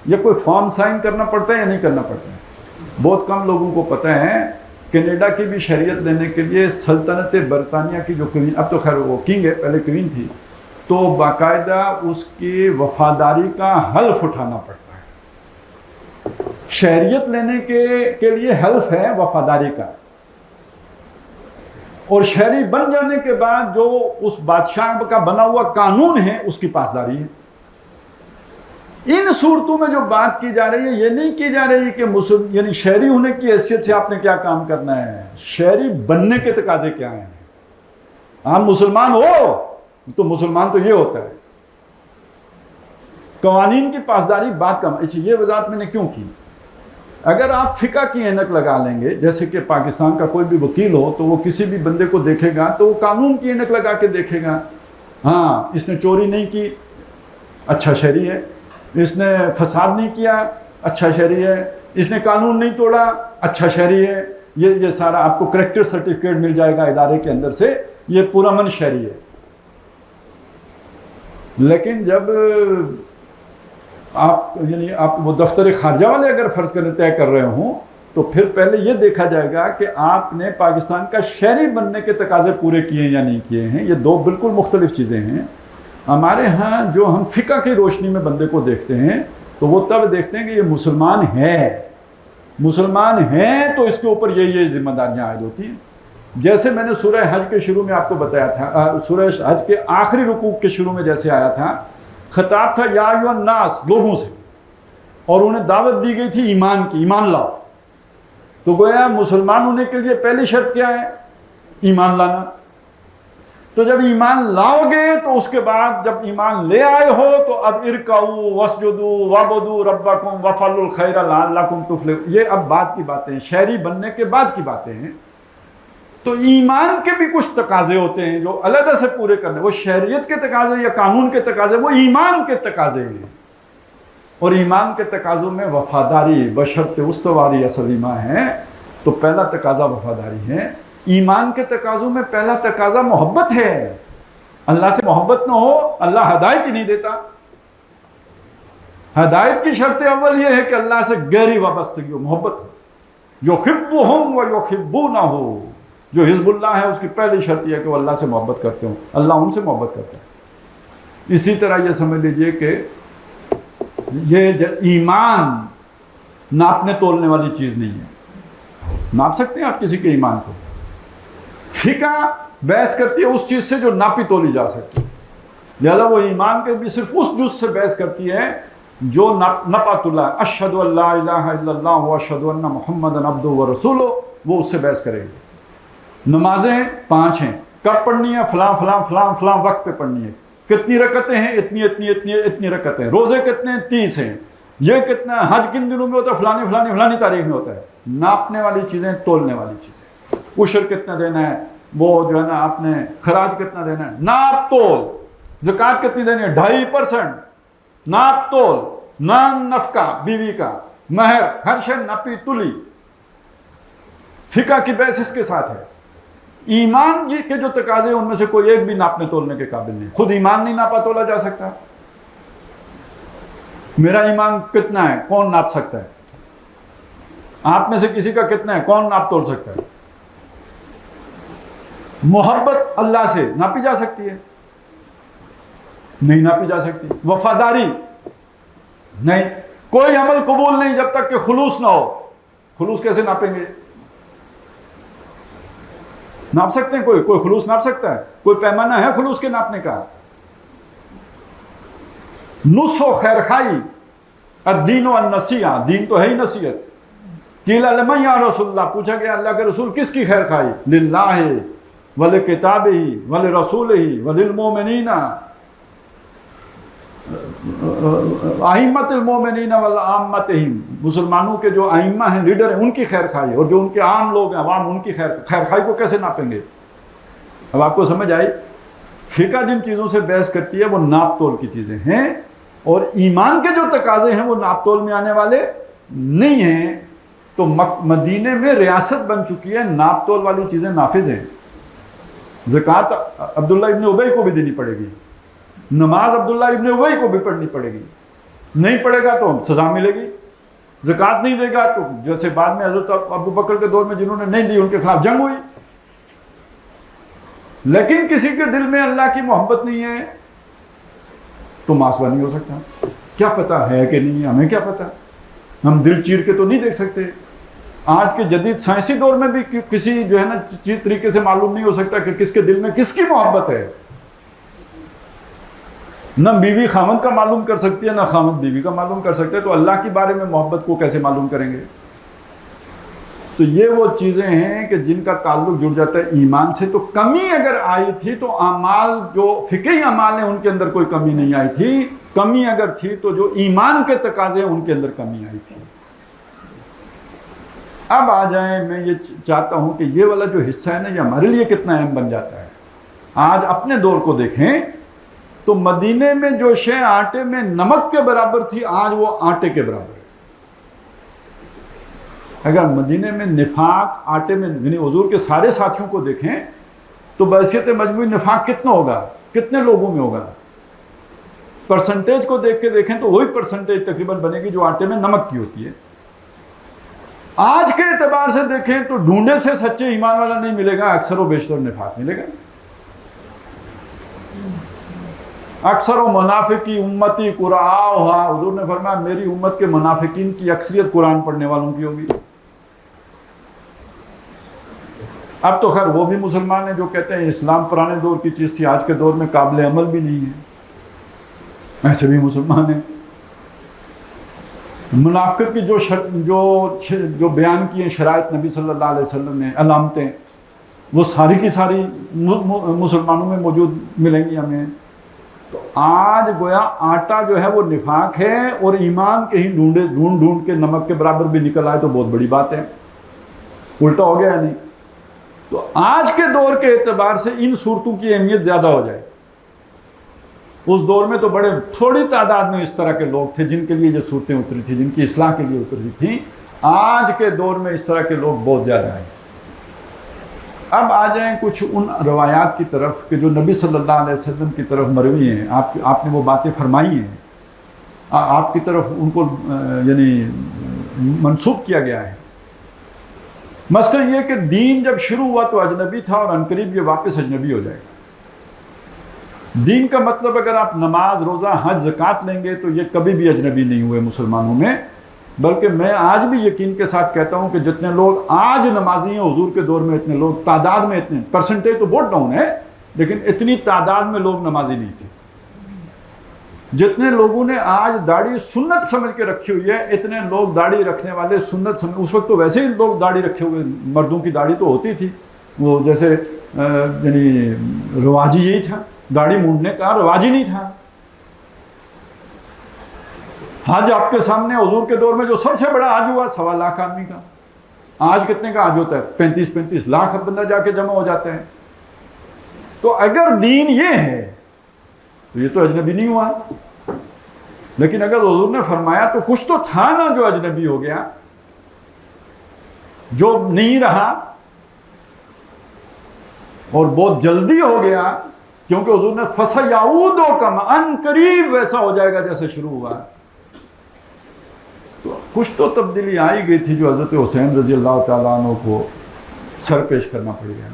یا کوئی فارم سائن کرنا پڑتا ہے یا نہیں کرنا پڑتا ہے۔ بہت کم لوگوں کو پتہ ہے کینیڈا کی بھی شہریت لینے کے لیے سلطنت برطانیہ کی جو کوئین، اب تو خیر وہ کنگ ہے، پہلے کوئین تھی، تو باقاعدہ اس کی وفاداری کا حلف اٹھانا پڑتا ہے۔ شہریت لینے کے لیے حلف ہے وفاداری کا، اور شہری بن جانے کے بعد جو اس بادشاہ کا بنا ہوا قانون ہے اس کی پاسداری ہے۔ ان صورتوں میں جو بات کی جا رہی ہے یہ نہیں کی جا رہی کہ یعنی شہری ہونے کی حیثیت سے آپ نے کیا کام کرنا ہے، شہری بننے کے تقاضے کیا ہیں۔ آپ مسلمان ہو تو مسلمان تو یہ ہوتا ہے، قوانین کی پاسداری بات کا، اسی یہ وضاحت میں نے کیوں کی۔ اگر آپ فقہ کی اینک لگا لیں گے، جیسے کہ پاکستان کا کوئی بھی وکیل ہو تو وہ کسی بھی بندے کو دیکھے گا تو وہ قانون کی اینک لگا کے دیکھے گا، ہاں اس نے چوری نہیں کی، اچھا شہری ہے، اس نے فساد نہیں کیا، اچھا شہری ہے، اس نے قانون نہیں توڑا، اچھا شہری ہے، یہ سارا آپ کو کریکٹر سرٹیفکیٹ مل جائے گا ادارے کے اندر سے، یہ پورا من شہری ہے۔ لیکن جب آپ وہ دفتر خارجہ والے اگر فرض کرنے طے کر رہے ہوں تو پھر پہلے یہ دیکھا جائے گا کہ آپ نے پاکستان کا شہری بننے کے تقاضے پورے کیے ہیں یا نہیں کیے ہیں۔ یہ 2 بالکل مختلف چیزیں ہیں۔ ہمارے ہاں جو ہم فقہ کی روشنی میں بندے کو دیکھتے ہیں تو وہ تب دیکھتے ہیں کہ یہ مسلمان ہے تو اس کے اوپر یہ ذمہ داریاں عائد ہوتی ہیں۔ جیسے میں نے سورہ حج کے شروع میں آپ کو بتایا تھا، سورہ حج کے آخری رکوع کے شروع میں جیسے آیا تھا، خطاب تھا یا ایھا الناس، لوگوں سے، اور انہیں دعوت دی گئی تھی ایمان کی، ایمان لاؤ۔ تو گویا مسلمان ہونے کے لیے پہلی شرط کیا ہے؟ ایمان لانا۔ تو جب ایمان لاؤ گے تو اس کے بعد جب ایمان لے آئے ہو تو اب ارکعوا واسجدوا وعبدوا ربکم وافعلوا الخیر لعلکم تفلحون، یہ اب بعد کی باتیں ہیں، شہری بننے کے بعد کی باتیں ہیں۔ تو ایمان کے بھی کچھ تقاضے ہوتے ہیں جو علیحدہ سے پورے کرنے، وہ شہریت کے تقاضے یا قانون کے تقاضے، وہ ایمان کے تقاضے ہیں۔ اور ایمان کے تقاضوں میں وفاداری بشرط استواری اصل ایمان ہے، تو پہلا تقاضا وفاداری ہے۔ ایمان کے تقاضوں میں پہلا تقاضا محبت ہے۔ اللہ سے محبت نہ ہو اللہ ہدایت ہی نہیں دیتا۔ ہدایت کی شرط اول یہ ہے کہ اللہ سے گہری وابستگی ہو، محبت ہو. یحبہم و یحبونہ، جو حزب اللہ ہے اس کی پہلی شرط یہ ہے کہ وہ اللہ سے محبت کرتے ہوں، اللہ ان سے محبت کرتا ہے. اسی طرح یہ سمجھ لیجئے کہ یہ ایمان ناپنے تولنے والی چیز نہیں ہے. ناپ سکتے ہیں آپ کسی کے ایمان کو؟ فقہ بحث کرتی ہے اس چیز سے جو ناپی تولی جا سکتی ہے، لہذا وہ ایمان کے بھی صرف اس جز سے بحث کرتی ہے جو نپات اللہ، اشہد ان لا الہ الا اللہ و اشہد ان محمد عبدہ و رسولہ، وہ اس سے بحث کرے گی. نمازیں 5 ہیں، کب پڑھنی ہے؟ فلاں فلاں فلاں فلاں وقت پہ پڑھنی ہے. کتنی رکعتیں ہیں؟ اتنی اتنی اتنی اتنی رکعتیں. روزے کتنے ہیں؟ 30 ہیں. یہ کتنا ہے؟ حج کن دنوں میں ہوتا ہے؟ فلانی فلانی فلانی تاریخ میں ہوتا ہے. ناپنے والی چیزیں، تولنے والی چیزیں. عشر کتنا دینا ہے، وہ جو ہے نا آپ نے خراج کتنا دینا ہے، ناپ تول. زکوٰۃ کتنی دینی ہے؟ 2.5%. ناپ تول. نان نفقہ بیوی کا، مہر، ہر شے ناپی تلی. فقہ کی بحث اس کے ساتھ ہے. ایمان جی کے جو تقاضے ان میں سے کوئی ایک بھی ناپنے تولنے کے قابل نہیں. خود ایمان نہیں ناپا تولا جا سکتا. میرا ایمان کتنا ہے کون ناپ سکتا ہے؟ آپ میں سے کسی کا کتنا ہے کون ناپ تول سکتا ہے؟ محبت اللہ سے ناپی جا سکتی ہے؟ نہیں ناپی جا سکتی. وفاداری نہیں. کوئی عمل قبول نہیں جب تک کہ خلوص نہ ہو. خلوص کیسے ناپیں گے؟ ناپ سکتے ہیں؟ کوئی خلوص ناپ سکتا ہے؟ کوئی پیمانہ ہے خلوص کے ناپنے کا؟ نصح و خیرخائی، الدین و النصیحہ، دین تو ہے ہی نصیحت. قیل لمن یا رسول اللہ، پوچھا گیا اللہ کے رسول کس کی خیر خائی؟ للہ ولکتابہ ولرسولہ وللمؤمنین، ائمۃ المؤمنین والعامتہم، مسلمانوں کے جو ائمہ ہیں، لیڈر ہیں، ان کی خیر خائی. اور جو ان کے عام لوگ ہیں، عوام، ان کی خیر خائی کو کیسے ناپیں گے؟ اب آپ کو سمجھ آئی؟ فقہ جن چیزوں سے بحث کرتی ہے وہ ناپ تول کی چیزیں ہیں، اور ایمان کے جو تقاضے ہیں وہ ناپ تول میں آنے والے نہیں ہیں. تو مدینے میں ریاست بن چکی ہے، ناپ تول والی چیزیں نافذ ہیں. زکوٰۃ عبداللہ ابن ابی کو بھی دینی پڑے گی، نماز عبداللہ ابن ابی کو بھی پڑھنی پڑے گی. نہیں پڑھے گا تو سزا ملے گی. زکوٰۃ نہیں دے گا تو جیسے بعد میں حضرت ابو بکر کے دور میں جنہوں نے نہیں دی ان کے خلاف جنگ ہوئی. لیکن کسی کے دل میں اللہ کی محبت نہیں ہے تو محاسبہ نہیں ہو سکتا. کیا پتا ہے کہ نہیں ہے، ہمیں کیا پتا؟ ہم دل چیر کے تو نہیں دیکھ سکتے. آج کے جدید سائنسی دور میں بھی کسی جو ہے نا چیز طریقے سے معلوم نہیں ہو سکتا کہ کس کے دل میں کس کی محبت ہے. نہ بیوی خامد کا معلوم کر سکتی ہے، نہ خامد بیوی کا معلوم کر سکتے، تو اللہ کے بارے میں محبت کو کیسے معلوم کریں گے؟ تو یہ وہ چیزیں ہیں کہ جن کا تعلق جڑ جاتا ہے ایمان سے. تو کمی اگر آئی تھی تو اعمال جو فقہی اعمال ہیں ان کے اندر کوئی کمی نہیں آئی تھی. کمی اگر تھی تو جو ایمان کے تقاضے ہیں ان کے اندر کمی آئی تھی. اب آ جائیں، میں یہ چاہتا ہوں کہ یہ والا جو حصہ ہے نا یہ ہمارے لیے کتنا اہم بن جاتا ہے. آج اپنے دور کو دیکھیں تو مدینے میں جو شے آٹے میں نمک کے برابر تھی آج وہ آٹے کے برابر ہے. اگر مدینے میں نفاق آٹے میں، یعنی حضور کے سارے ساتھیوں کو دیکھیں تو بحیثیت مجموعی نفاق کتنا ہوگا، کتنے لوگوں میں ہوگا؟ پرسنٹیج کو دیکھ کے دیکھیں تو وہی پرسنٹیج تقریباً بنے گی جو آٹے میں نمک کی ہوتی ہے. آج کے اعتبار سے دیکھیں تو ڈھونڈے سے سچے ایمان والا نہیں ملے گا، اکثر و بیشتر نفاق ملے گا. اکثر و منافقی امتی قرآہا، حضور نے فرمایا میری امت کے منافقین کی اکثریت قرآن پڑھنے والوں کی ہوگی. اب تو خیر وہ بھی مسلمان ہیں جو کہتے ہیں اسلام پرانے دور کی چیز تھی، آج کے دور میں قابل عمل بھی نہیں ہے. ایسے بھی مسلمان ہیں. منافقت کی جو بیان کی ہیں شرائط نبی صلی اللہ علیہ وسلم نے، علامتیں، وہ ساری کی ساری مسلمانوں میں موجود ملیں گی ہمیں. تو آج گویا آٹا جو ہے وہ نفاق ہے، اور ایمان کہیں ڈھونڈ کے نمک کے برابر بھی نکل آئے تو بہت بڑی بات ہے. الٹا ہو گیا یا نہیں؟ تو آج کے دور کے اعتبار سے ان صورتوں کی اہمیت زیادہ ہو جائے. اس دور میں تو بڑے تھوڑی تعداد میں اس طرح کے لوگ تھے جن کے لیے یہ صورتیں اتری تھی، جن کی اصلاح کے لیے اتری تھی. آج کے دور میں اس طرح کے لوگ بہت زیادہ ہیں. اب آ جائیں کچھ ان روایات کی طرف کہ جو نبی صلی اللہ علیہ وسلم کی طرف مروی ہیں. آپ نے وہ باتیں فرمائی ہیں آپ کی طرف ان کو یعنی منسوب کیا گیا ہے. مسئلہ یہ کہ دین جب شروع ہوا تو اجنبی تھا اور عنقریب یہ واپس اجنبی ہو جائے گا. دین کا مطلب اگر آپ نماز روزہ حج زکوٰۃ لیں گے تو یہ کبھی بھی اجنبی نہیں ہوئے مسلمانوں میں. بلکہ میں آج بھی یقین کے ساتھ کہتا ہوں کہ جتنے لوگ آج نمازی ہیں حضور کے دور میں اتنے لوگ تعداد میں اتنے پرسنٹیج تو بہت ڈاؤن ہے لیکن اتنی تعداد میں لوگ نمازی نہیں تھے. جتنے لوگوں نے آج داڑھی سنت سمجھ کے رکھی ہوئی ہے اتنے لوگ داڑھی رکھنے والے سنت سمجھ. اس وقت تو ویسے ہی لوگ داڑھی رکھے ہوئے, مردوں کی داڑھی تو ہوتی تھی وہ جیسے یعنی رواجی یہی تھا, داڑھی مونڈنے کا رواجی نہیں تھا. حج آپ کے سامنے حضور کے دور میں جو سب سے بڑا حج ہوا 1.25 لاکھ آدمی کا. آج کتنے کا حج ہوتا ہے؟ 35 لاکھ بندہ جا کے جمع ہو جاتے ہیں. تو اگر دین یہ ہے تو یہ تو اجنبی نہیں ہوا. لیکن اگر حضور نے فرمایا تو کچھ تو تھا نا جو اجنبی ہو گیا, جو نہیں رہا اور بہت جلدی ہو گیا, کیونکہ حضور نے فَسَيَعُودُ كَمَا عنقریب ویسا ہو جائے گا جیسے شروع ہوا. تو کچھ تو تبدیلی آئی گئی تھی جو حضرت حسین رضی اللہ تعالیٰ عنہ کو سر پیش کرنا پڑ گیا.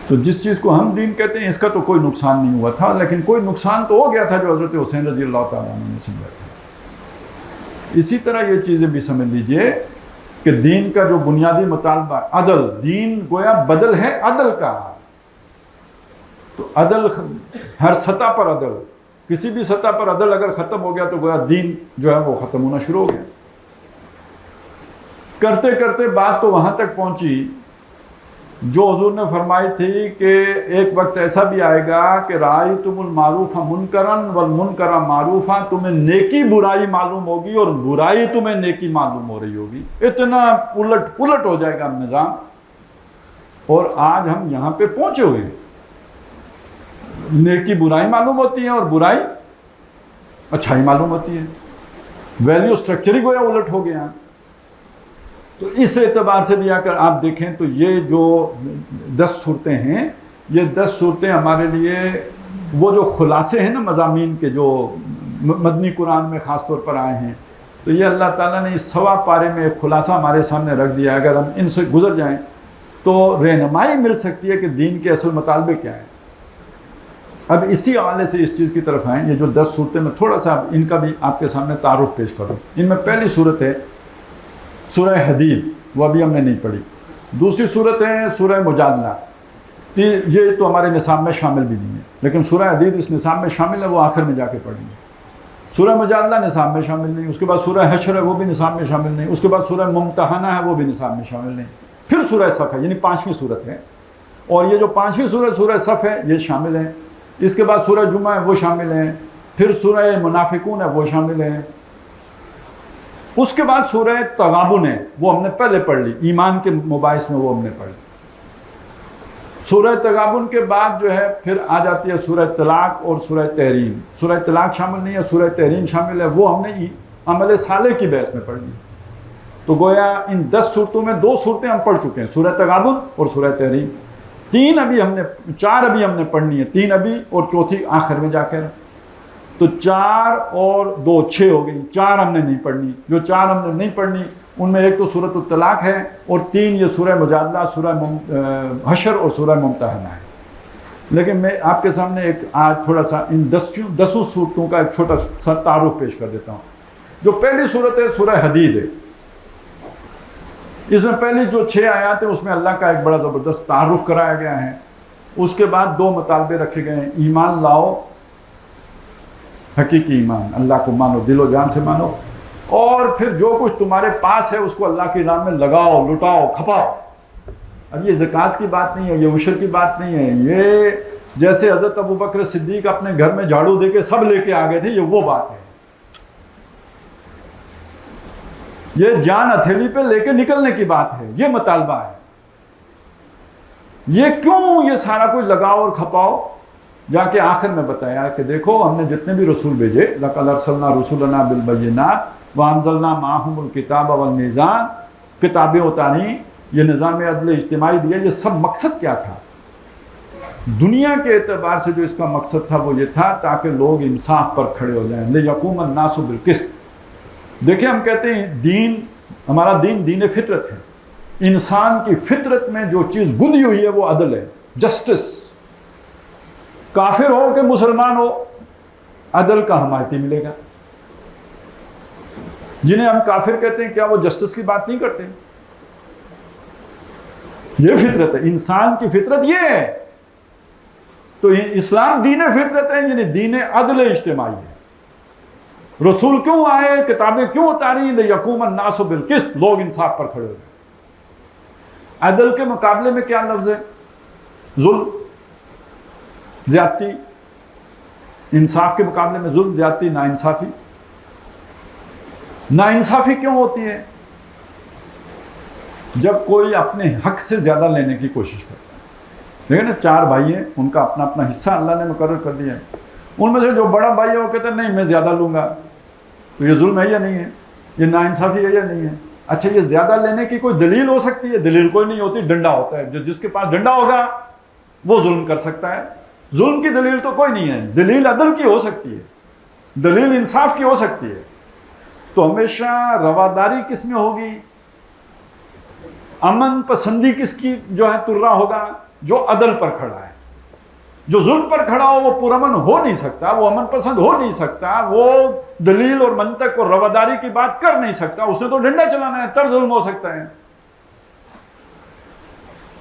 تو جس چیز کو ہم دین کہتے ہیں اس کا تو کوئی نقصان نہیں ہوا تھا, لیکن کوئی نقصان تو ہو گیا تھا جو حضرت حسین رضی اللہ تعالیٰ عنہ نے سمجھا تھا. اسی طرح یہ چیزیں بھی سمجھ لیجئے کہ دین کا جو بنیادی مطالبہ عدل, دین گویا بدل ہے عدل کا. تو عدل ہر سطح پر عدل, کسی بھی سطح پر عدل اگر ختم ہو گیا تو گویا دین جو ہے وہ ختم ہونا شروع ہو گیا. کرتے کرتے بات تو وہاں تک پہنچی جو حضور نے فرمائی تھی کہ ایک وقت ایسا بھی آئے گا کہ رأیتم المعروف منکرن والمنکر معروفا, تمہیں نیکی برائی معلوم ہوگی اور برائی تمہیں نیکی معلوم ہو رہی ہوگی. اتنا الٹ ہو جائے گا نظام. اور آج ہم یہاں پہ پہنچے ہوئے, نیکی برائی معلوم ہوتی ہے اور برائی اچھائی معلوم ہوتی ہے. ویلیو سٹرکچر ہی گویا الٹ ہو گیا. تو اس اعتبار سے بھی اگر آپ دیکھیں تو یہ جو 10 صورتیں ہیں, یہ 10 صورتیں ہمارے لیے وہ جو خلاصے ہیں نا مضامین کے جو مدنی قرآن میں خاص طور پر آئے ہیں, تو یہ اللہ تعالیٰ نے اس 1.25 پارے میں ایک خلاصہ ہمارے سامنے رکھ دیا. اگر ہم ان سے گزر جائیں تو رہنمائی مل سکتی ہے کہ دین کے اصل مطالبے کیا ہیں. اب اسی حوالے سے اس چیز کی طرف آئیں. یہ جو 10 صورتیں میں تھوڑا سا ان کا بھی آپ کے سامنے تعارف پیش کروں. ان میں پہلی صورت ہے سورہ حدید, وہ ابھی ہم نے نہیں پڑھی. دوسری صورت ہے سورہ مجادلہ, یہ تو ہمارے نصاب میں شامل بھی نہیں ہے, لیکن سورہ حدید اس نصاب میں شامل ہے, وہ آخر میں جا کے پڑھیں گے. سورہ مجادلہ نصاب میں شامل نہیں. اس کے بعد سورہ حشر ہے, وہ بھی نصاب میں شامل نہیں. اس کے بعد سورہ ممتحنہ ہے, وہ بھی نصاب میں شامل نہیں. پھر سورہ صف ہے, یعنی 5ویں صورت ہے, اور یہ جو 5ویں صورت سورہ صف ہے یہ شامل ہے. اس کے بعد سورہ جمعہ ہے, وہ شامل ہیں. پھر سورہ منافقون ہے, وہ شامل ہیں. اس کے بعد سورہ تغابن ہے, وہ ہم نے پہلے پڑھ لی, ایمان کے مباحث میں وہ ہم نے پڑھ لی. سورہ تغابن کے بعد جو ہے پھر آ جاتی ہے سورہ طلاق اور سورہ تحریم. سورہ طلاق شامل نہیں ہے, سورہ تحریم شامل ہے, وہ ہم نے عمل صالح کی بحث میں پڑھ لی. تو گویا ان 10 صورتوں میں 2 صورتیں ہم پڑھ چکے ہیں, سورہ تغابن اور سورہ تحریم. 4 ابھی ہم نے پڑھنی ہے, 3 ابھی اور چوتھی آخر میں جا کر. تو 4 اور 2 6 ہو گئی. 4 ہم نے نہیں پڑھنی. جو 4 ہم نے نہیں پڑھنی ان میں ایک تو سورۃ الطلاق ہے, اور 3 یہ سورہ مجادلہ, سورہ حشر اور سورہ ممتحنہ ہے. لیکن میں آپ کے سامنے ایک آج تھوڑا سا ان 10 صورتوں کا ایک چھوٹا سا تعارف پیش کر دیتا ہوں. جو پہلی صورت ہے سورہ حدید ہے. اس میں پہلی جو 6 آیات ہیں اس میں اللہ کا ایک بڑا زبردست تعارف کرایا گیا ہے. اس کے بعد 2 مطالبے رکھے گئے ہیں, ایمان لاؤ, حقیقی ایمان, اللہ کو مانو, دل و جان سے مانو, اور پھر جو کچھ تمہارے پاس ہے اس کو اللہ کی راہ میں لگاؤ, لٹاؤ, کھپاؤ. اب یہ زکوٰۃ کی بات نہیں ہے, یہ عشر کی بات نہیں ہے, یہ جیسے حضرت ابوبکر صدیق اپنے گھر میں جھاڑو دے کے سب لے کے آ گئے تھے, یہ وہ بات ہے. یہ جان ہتھیلی پہ لے کے نکلنے کی بات ہے, یہ مطالبہ ہے. یہ کیوں یہ سارا کچھ لگاؤ اور کھپاؤ؟ جا کے آخر میں بتایا کہ دیکھو ہم نے جتنے بھی رسول بھیجے, لَقَدْ أَرْسَلْنَا رُسُلَنَا بِالْبَيِّنَاتِ وَأَنزَلْنَا مَعَهُمُ الْكِتَابَ وَالْمِيزَانَ, کتابیں اتاری, یہ نظام عدل اجتماعی دیا. یہ سب مقصد کیا تھا دنیا کے اعتبار سے جو اس کا مقصد تھا وہ یہ تھا تاکہ لوگ انصاف پر کھڑے ہو جائیں، لیقوم الناس بالقسط۔ دیکھیں ہم کہتے ہیں دین، ہمارا دین دین فطرت ہے، انسان کی فطرت میں جو چیز گندی ہوئی ہے وہ عدل ہے، جسٹس۔ کافر ہو کہ مسلمان ہو، عدل کا حمایتی ملے گا۔ جنہیں ہم کافر کہتے ہیں کیا وہ جسٹس کی بات نہیں کرتے؟ یہ فطرت ہے، انسان کی فطرت یہ ہے۔ تو اسلام دین فطرت ہے، یعنی دین عدل اجتماعی ہے۔ رسول کیوں آئے، کتابیں کیوں اتاری؟ لیقوم الناس بالقسط، لوگ انصاف پر کھڑے ہو جائیں۔ عدل کے مقابلے میں کیا لفظ ہے؟ ظلم، زیادتی۔ انصاف کے مقابلے میں ظلم، زیادتی، ناانصافی۔ ناانصافی کیوں ہوتی ہے؟ جب کوئی اپنے حق سے زیادہ لینے کی کوشش کرتا ہے۔ دیکھیں نا، 4 بھائی ہیں، ان کا اپنا اپنا حصہ اللہ نے مقرر کر دیا ہے۔ ان میں سے جو بڑا بھائی ہے وہ کہتا ہے نہیں میں زیادہ لوں گا، تو یہ ظلم ہے یا نہیں ہے؟ یہ ناانصافی ہے یا نہیں ہے؟ اچھا، یہ زیادہ لینے کی کوئی دلیل ہو سکتی ہے؟ دلیل کوئی نہیں ہوتی، ڈنڈا ہوتا ہے۔ جس کے پاس ڈنڈا ہوگا وہ ظلم کر سکتا ہے۔ ظلم کی دلیل تو کوئی نہیں ہے، دلیل عدل کی ہو سکتی ہے، دلیل انصاف کی ہو سکتی ہے۔ تو ہمیشہ رواداری کس میں ہوگی؟ امن پسندی کس کی جو ہے ترا ہوگا؟ جو عدل پر کھڑا ہے۔ جو ظلم پر کھڑا ہو وہ پرامن ہو نہیں سکتا، وہ امن پسند ہو نہیں سکتا، وہ دلیل اور منطق اور رواداری کی بات کر نہیں سکتا، اس نے تو ڈنڈا چلانا ہے، تب ظلم ہو سکتا ہے۔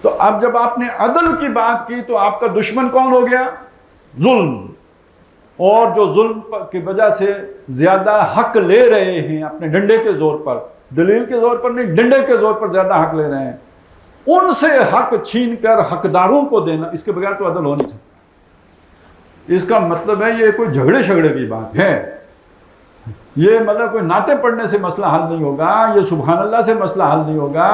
تو اب جب آپ نے عدل کی بات کی تو آپ کا دشمن کون ہو گیا؟ ظلم۔ اور جو ظلم کی وجہ سے زیادہ حق لے رہے ہیں اپنے ڈنڈے کے زور پر، دلیل کے زور پر نہیں، ڈنڈے کے زور پر زیادہ حق لے رہے ہیں، ان سے حق چھین کر حقداروں کو دینا، اس کے بغیر تو عدل ہو نہیں سکتا۔ اس کا مطلب ہے یہ کوئی جھگڑے شگڑے کی بات ہے، یہ مطلب کوئی نعتیں پڑھنے سے مسئلہ حل نہیں ہوگا، یہ سبحان اللہ سے مسئلہ حل نہیں ہوگا،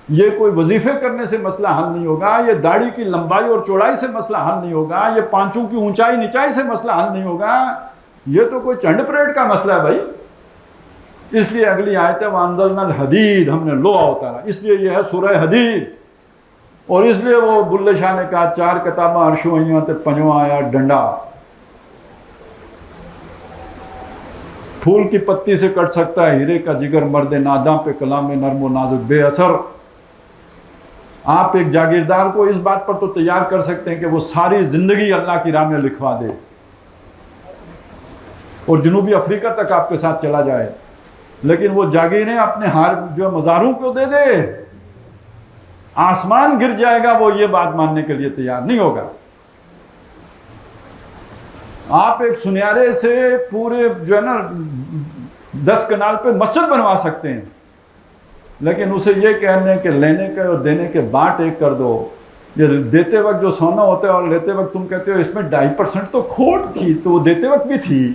یہ کوئی وظیفے کرنے سے مسئلہ حل نہیں ہوگا، یہ داڑھی کی لمبائی اور چوڑائی سے مسئلہ حل نہیں ہوگا، یہ پانچوں کی اونچائی نیچائی سے مسئلہ حل نہیں ہوگا، یہ تو کوئی چنڈ پریڈ کا مسئلہ ہے بھائی۔ اس لیے اگلی آیت ہے وَأَنزَلْنَا الْحَدِيدَ، ہم نے لوہا اتارا، اس لیے یہ ہے سورہ حدید۔ اور اس لیے وہ بلے شاہ نے کہا 4 کتاباں عرشوں آئیاں تے 5واں آیا ڈنڈا۔ پھول کی پتی سے کٹ سکتا ہے ہیرے کا جگر، مرد ناداں پہ کلام نرم و نازک بے اثر۔ آپ ایک جاگیردار کو اس بات پر تو تیار کر سکتے ہیں کہ وہ ساری زندگی اللہ کی راہ میں لکھوا دے اور جنوبی افریقہ تک آپ کے ساتھ چلا جائے، لیکن وہ جاگیریں اپنے ہار جو مزاروں کو دے دے، آسمان گر جائے گا، وہ یہ بات ماننے کے لیے تیار نہیں ہوگا۔ آپ ایک سنیارے سے پورے جو ہے نا 10 کنال پہ مسجد بنوا سکتے ہیں، لیکن اسے یہ کہنے کہ لینے کے اور دینے کے بانٹ ایک کر دو، یہ دیتے وقت جو سونا ہوتا ہے اور لیتے وقت تم کہتے ہو اس میں 2.5% تو کھوٹ تھی، تو وہ دیتے وقت بھی تھی۔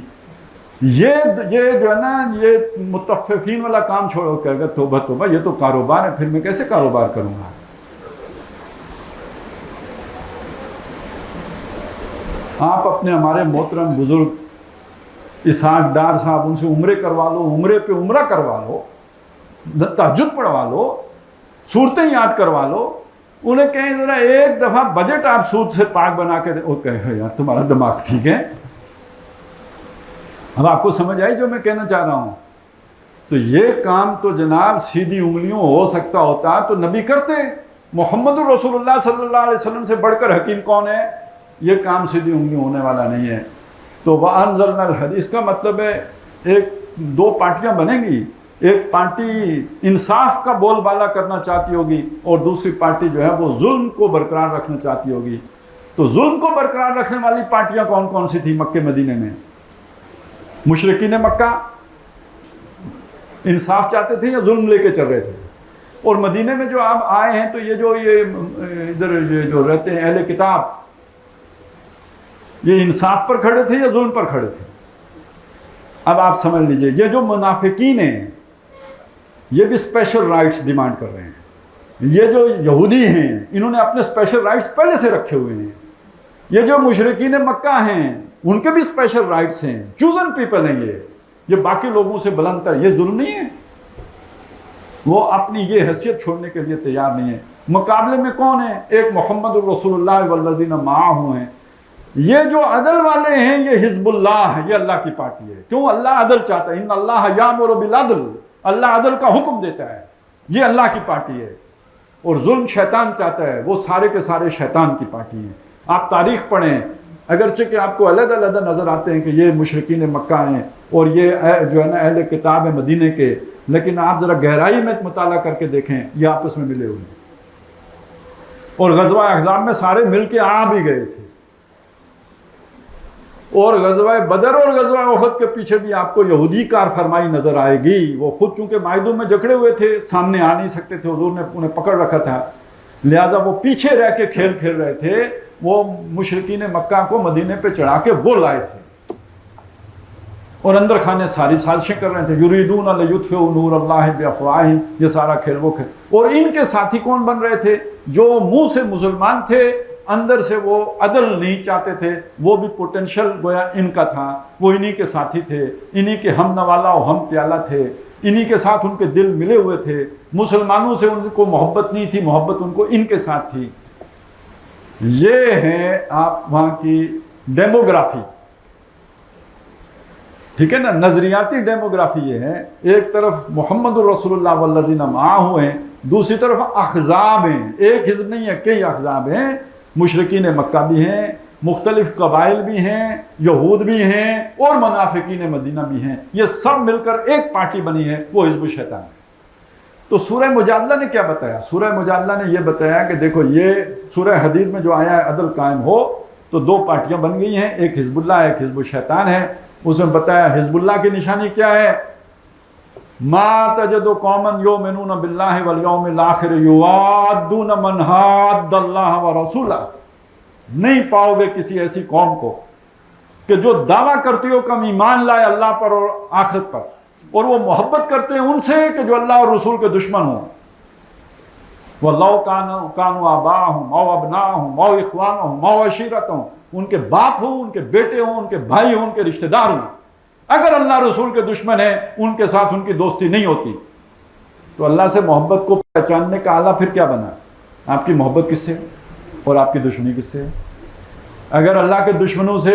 یہ جو ہے نا یہ متفقین والا کام چھوڑو، کہے گا توبہ توبہ، یہ تو کاروبار ہے، پھر میں کیسے کاروبار کروں گا؟ آپ اپنے ہمارے محترم بزرگ اسحاق ڈار صاحب، ان سے عمرے کروا لو، عمرے پہ عمرہ کروا لو، تہجد پڑھوا لو، صورتیں یاد کروا لو، انہیں کہیں ذرا ایک دفعہ بجٹ آپ سود سے پاک بنا کے وہ کہے یار تمہارا دماغ ٹھیک ہے؟ اب آپ کو سمجھ آئی جو میں کہنا چاہ رہا ہوں؟ تو یہ کام تو جناب سیدھی انگلیوں ہو سکتا ہوتا تو نبی کرتے۔ محمد الرسول اللہ صلی اللہ علیہ وسلم سے بڑھ کر حکیم کون ہے؟ یہ کام سیدھی انگلیوں ہونے والا نہیں ہے۔ تو وَأَنزَلْنَا الْحَدِيدَ، اس کا مطلب ہے ایک 2 پارٹیاں بنیں گی، ایک پارٹی انصاف کا بول بالا کرنا چاہتی ہوگی اور دوسری پارٹی جو ہے وہ ظلم کو برقرار رکھنا چاہتی ہوگی۔ تو ظلم کو برقرار رکھنے والی پارٹیاں کون کون سی تھیں مکہ مدینے میں؟ مشرکین مکہ انصاف چاہتے تھے یا ظلم لے کے چل رہے تھے؟ اور مدینے میں جو آپ آئے ہیں تو یہ ادھر یہ جو رہتے ہیں اہل کتاب، یہ انصاف پر کھڑے تھے یا ظلم پر کھڑے تھے؟ اب آپ سمجھ لیجئے، یہ جو منافقین ہیں یہ بھی اسپیشل رائٹس ڈیمانڈ کر رہے ہیں۔ یہ جو یہودی ہیں انہوں نے اپنے اسپیشل رائٹس پہلے سے رکھے ہوئے ہیں۔ یہ جو مشرکین مکہ ہیں ان کے بھی اسپیشل رائٹس ہیں، چوزن پیپل ہیں، یہ باقی لوگوں سے بلند تر۔ یہ ظلم نہیں ہے؟ وہ اپنی یہ حیثیت چھوڑنے کے لیے تیار نہیں ہے۔ مقابلے میں کون ہے؟ ایک محمد الرسول اللہ والذین معہ ہیں۔ یہ جو عدل والے ہیں یہ حزب اللہ ہے، یہ اللہ کی پارٹی ہے۔ کیوں؟ اللہ عدل چاہتا ہے، ان اللہ یامر بالعدل، اللہ عدل کا حکم دیتا ہے، یہ اللہ کی پارٹی ہے۔ اور ظلم شیطان چاہتا ہے، وہ سارے کے سارے شیطان کی پارٹی ہیں۔ آپ تاریخ پڑھیں، اگرچہ کہ آپ کو علیحدہ علیحدہ نظر آتے ہیں کہ یہ مشرکین مکہ ہیں اور یہ جو ہے نا اہل کتاب ہیں مدینے کے، لیکن آپ ذرا گہرائی میں مطالعہ کر کے دیکھیں یہ آپس میں ملے ہوئے ہیں۔ اور غزوہ احزاب میں سارے مل کے آ بھی گئے تھے، اور غزوہ بدر اور غزوہ احد کے پیچھے بھی آپ کو یہودی کار فرمائی نظر آئے گی۔ وہ خود چونکہ معاہدوں میں جکڑے ہوئے تھے، سامنے آ نہیں سکتے تھے، حضور نے انہیں پکڑ رکھا تھا، لہٰذا وہ پیچھے رہ کے کھیل کھیل رہے تھے۔ وہ مشرکین مکہ کو مدینے پہ چڑھا کے وہ لائے تھے اور اندر خانے ساری سازشیں کر رہے تھے، یریدون لیطفئوا نور اللہ بافواہہم، یہ سارا کھیل وہ کھیل۔ اور ان کے ساتھی کون بن رہے تھے؟ جو منہ سے مسلمان تھے، اندر سے وہ عدل نہیں چاہتے تھے، وہ بھی پوٹینشل گویا ان کا تھا، وہ انہی کے ساتھی تھے، انہی کے ہم نوالا و ہم پیالہ تھے، انہی کے ساتھ ان کے دل ملے ہوئے تھے۔ مسلمانوں سے ان کو محبت نہیں تھی، محبت ان کو ان کے ساتھ تھی۔ یہ ہے آپ وہاں کی ڈیموگرافی، ٹھیک ہے نا، نظریاتی ڈیموگرافی یہ ہے۔ ایک طرف محمد الرسول اللہ والذین معہ ہیں، دوسری طرف احزاب ہیں، ایک حزب نہیں ہے، کئی احزاب ہیں، مشرکین مکہ بھی ہیں، مختلف قبائل بھی ہیں، یہود بھی ہیں، اور منافقین مدینہ بھی ہیں، یہ سب مل کر ایک پارٹی بنی ہے، وہ حزب الشیطان ہے۔ تو سورہ مجادلہ نے کیا بتایا؟ سورہ مجادلہ نے یہ بتایا کہ دیکھو یہ سورہ حدید میں جو آیا ہے عدل قائم ہو، تو دو پارٹیاں بن گئی ہیں، ایک حزب اللہ ہے، ایک حزب الشیطان ہے۔ اس میں بتایا حزب اللہ کی نشانی کیا ہے؟ ما تجد قوما یؤمنون باللہ والیوم الآخر یوادون من حاد اللہ ورسولہ، نہیں پاؤ گے کسی ایسی قوم کو کہ جو دعویٰ کرتی ہو کہ ہم ایمان لائے اللہ پر اور آخرت پر، اور وہ محبت کرتے ہیں ان سے کہ جو اللہ اور رسول کے دشمن ہوں۔ وَلَوْ كَانُوا آبَاءَهُمْ أَوْ أَبْنَاءَهُمْ أَوْ إِخْوَانَهُمْ أَوْ عَشِيرَتَهُمْ، ان کے باپ ہوں، ان کے بیٹے ہوں، ان کے بھائی ہوں، ان کے رشتہ دار ہوں، اگر اللہ رسول کے دشمن ہیں ان کے ساتھ ان کی دوستی نہیں ہوتی۔ تو اللہ سے محبت کو پہچاننے کا آلہ پھر کیا بنا؟ آپ کی محبت کس سے اور آپ کی دشمنی کس سے؟ اگر اللہ کے دشمنوں سے،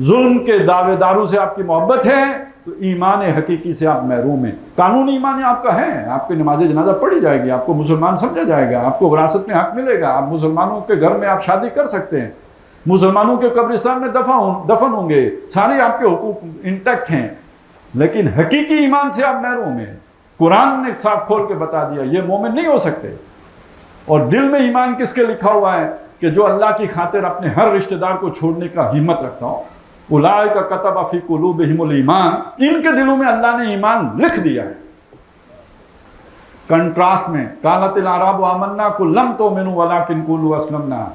ظلم کے دعوے داروں سے آپ کی محبت ہے تو ایمان حقیقی سے آپ محروم ہیں۔ قانونی ایمان آپ کا ہے، آپ کی نماز جنازہ پڑھی جائے گی، آپ کو مسلمان سمجھا جائے گا، آپ کو وراثت میں حق ملے گا، آپ مسلمانوں کے گھر میں آپ شادی کر سکتے ہیں، مسلمانوں کے قبرستان میں دفن ہوں گے، سارے آپ کے حقوق انٹیکٹ ہیں، لیکن حقیقی ایمان سے آپ محروم ہیں۔ قرآن نے صاف کھول کے بتا دیا یہ مومن نہیں ہو سکتے۔ اور دل میں ایمان کس کے لکھا ہوا ہے؟ کہ جو اللہ کی خاطر اپنے ہر رشتہ دار کو چھوڑنے کا ہمت رکھتا ہو۔ اولئک کتب فی قلوبہم الایمان، ان کے دلوں میں اللہ نے ایمان لکھ دیا ہے۔ کنٹراسٹ میں قالت الاعراب آمنا قل لم تؤمنوا ولکن قولوا اسلمنا،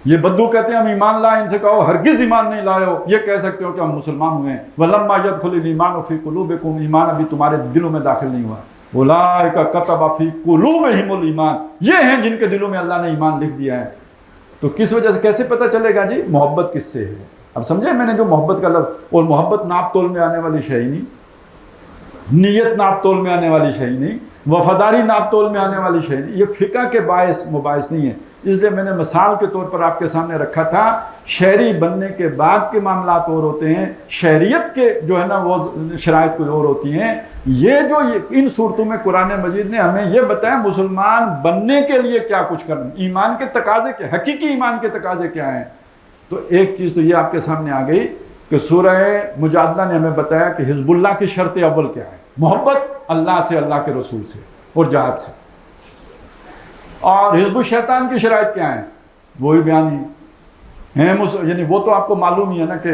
یہ بدو کہتے ہیں ہم ایمان لائے، ان سے کہو ہرگز ایمان نہیں لائے ہو، یہ کہہ سکتے ہو کہ ہم مسلمان ہوئے ہیں۔ ولما يدخل الايمان فی قلوبکم، ایمان ابھی تمہارے دلوں میں داخل نہیں ہوا۔ اولئک کتب فی قلوبہم الایمان، یہ ہیں جن کے دلوں میں اللہ نے ایمان لکھ دیا ہے۔ تو کس وجہ سے، کیسے پتہ چلے گا جی؟ محبت کس سے ہے؟ اب سمجھے میں نے جو محبت کا لفظ، اور محبت ناپ تول میں آنے والی شے ہی نہیں، نیت ناپ تول میں آنے والی شے ہی نہیں، وفاداری ناپ تول میں آنے والی شے نہیں، یہ فقہ کے باعث مباحث نہیں ہے۔ اس لیے میں نے مثال کے طور پر آپ کے سامنے رکھا تھا، شہری بننے کے بعد کے معاملات اور ہوتے ہیں، شہریت کے جو ہے نا وہ شرائط کچھ اور ہوتی ہیں۔ یہ جو ان صورتوں میں قرآن مجید نے ہمیں یہ بتایا مسلمان بننے کے لیے کیا کچھ کرنا، ایمان کے تقاضے کیا، حقیقی ایمان کے تقاضے کیا ہیں۔ تو ایک چیز تو یہ آپ کے سامنے آ گئی کہ سورہ مجادلہ نے ہمیں بتایا کہ حزب اللہ کی شرط اول کیا ہے، محبت اللہ سے، اللہ کے رسول سے اور جہاد سے۔ اور حزب الشیطان کی شرائط کیا ہیں وہ بھی بیان ہی ہیں، یعنی وہ تو آپ کو معلوم ہی ہے نا کہ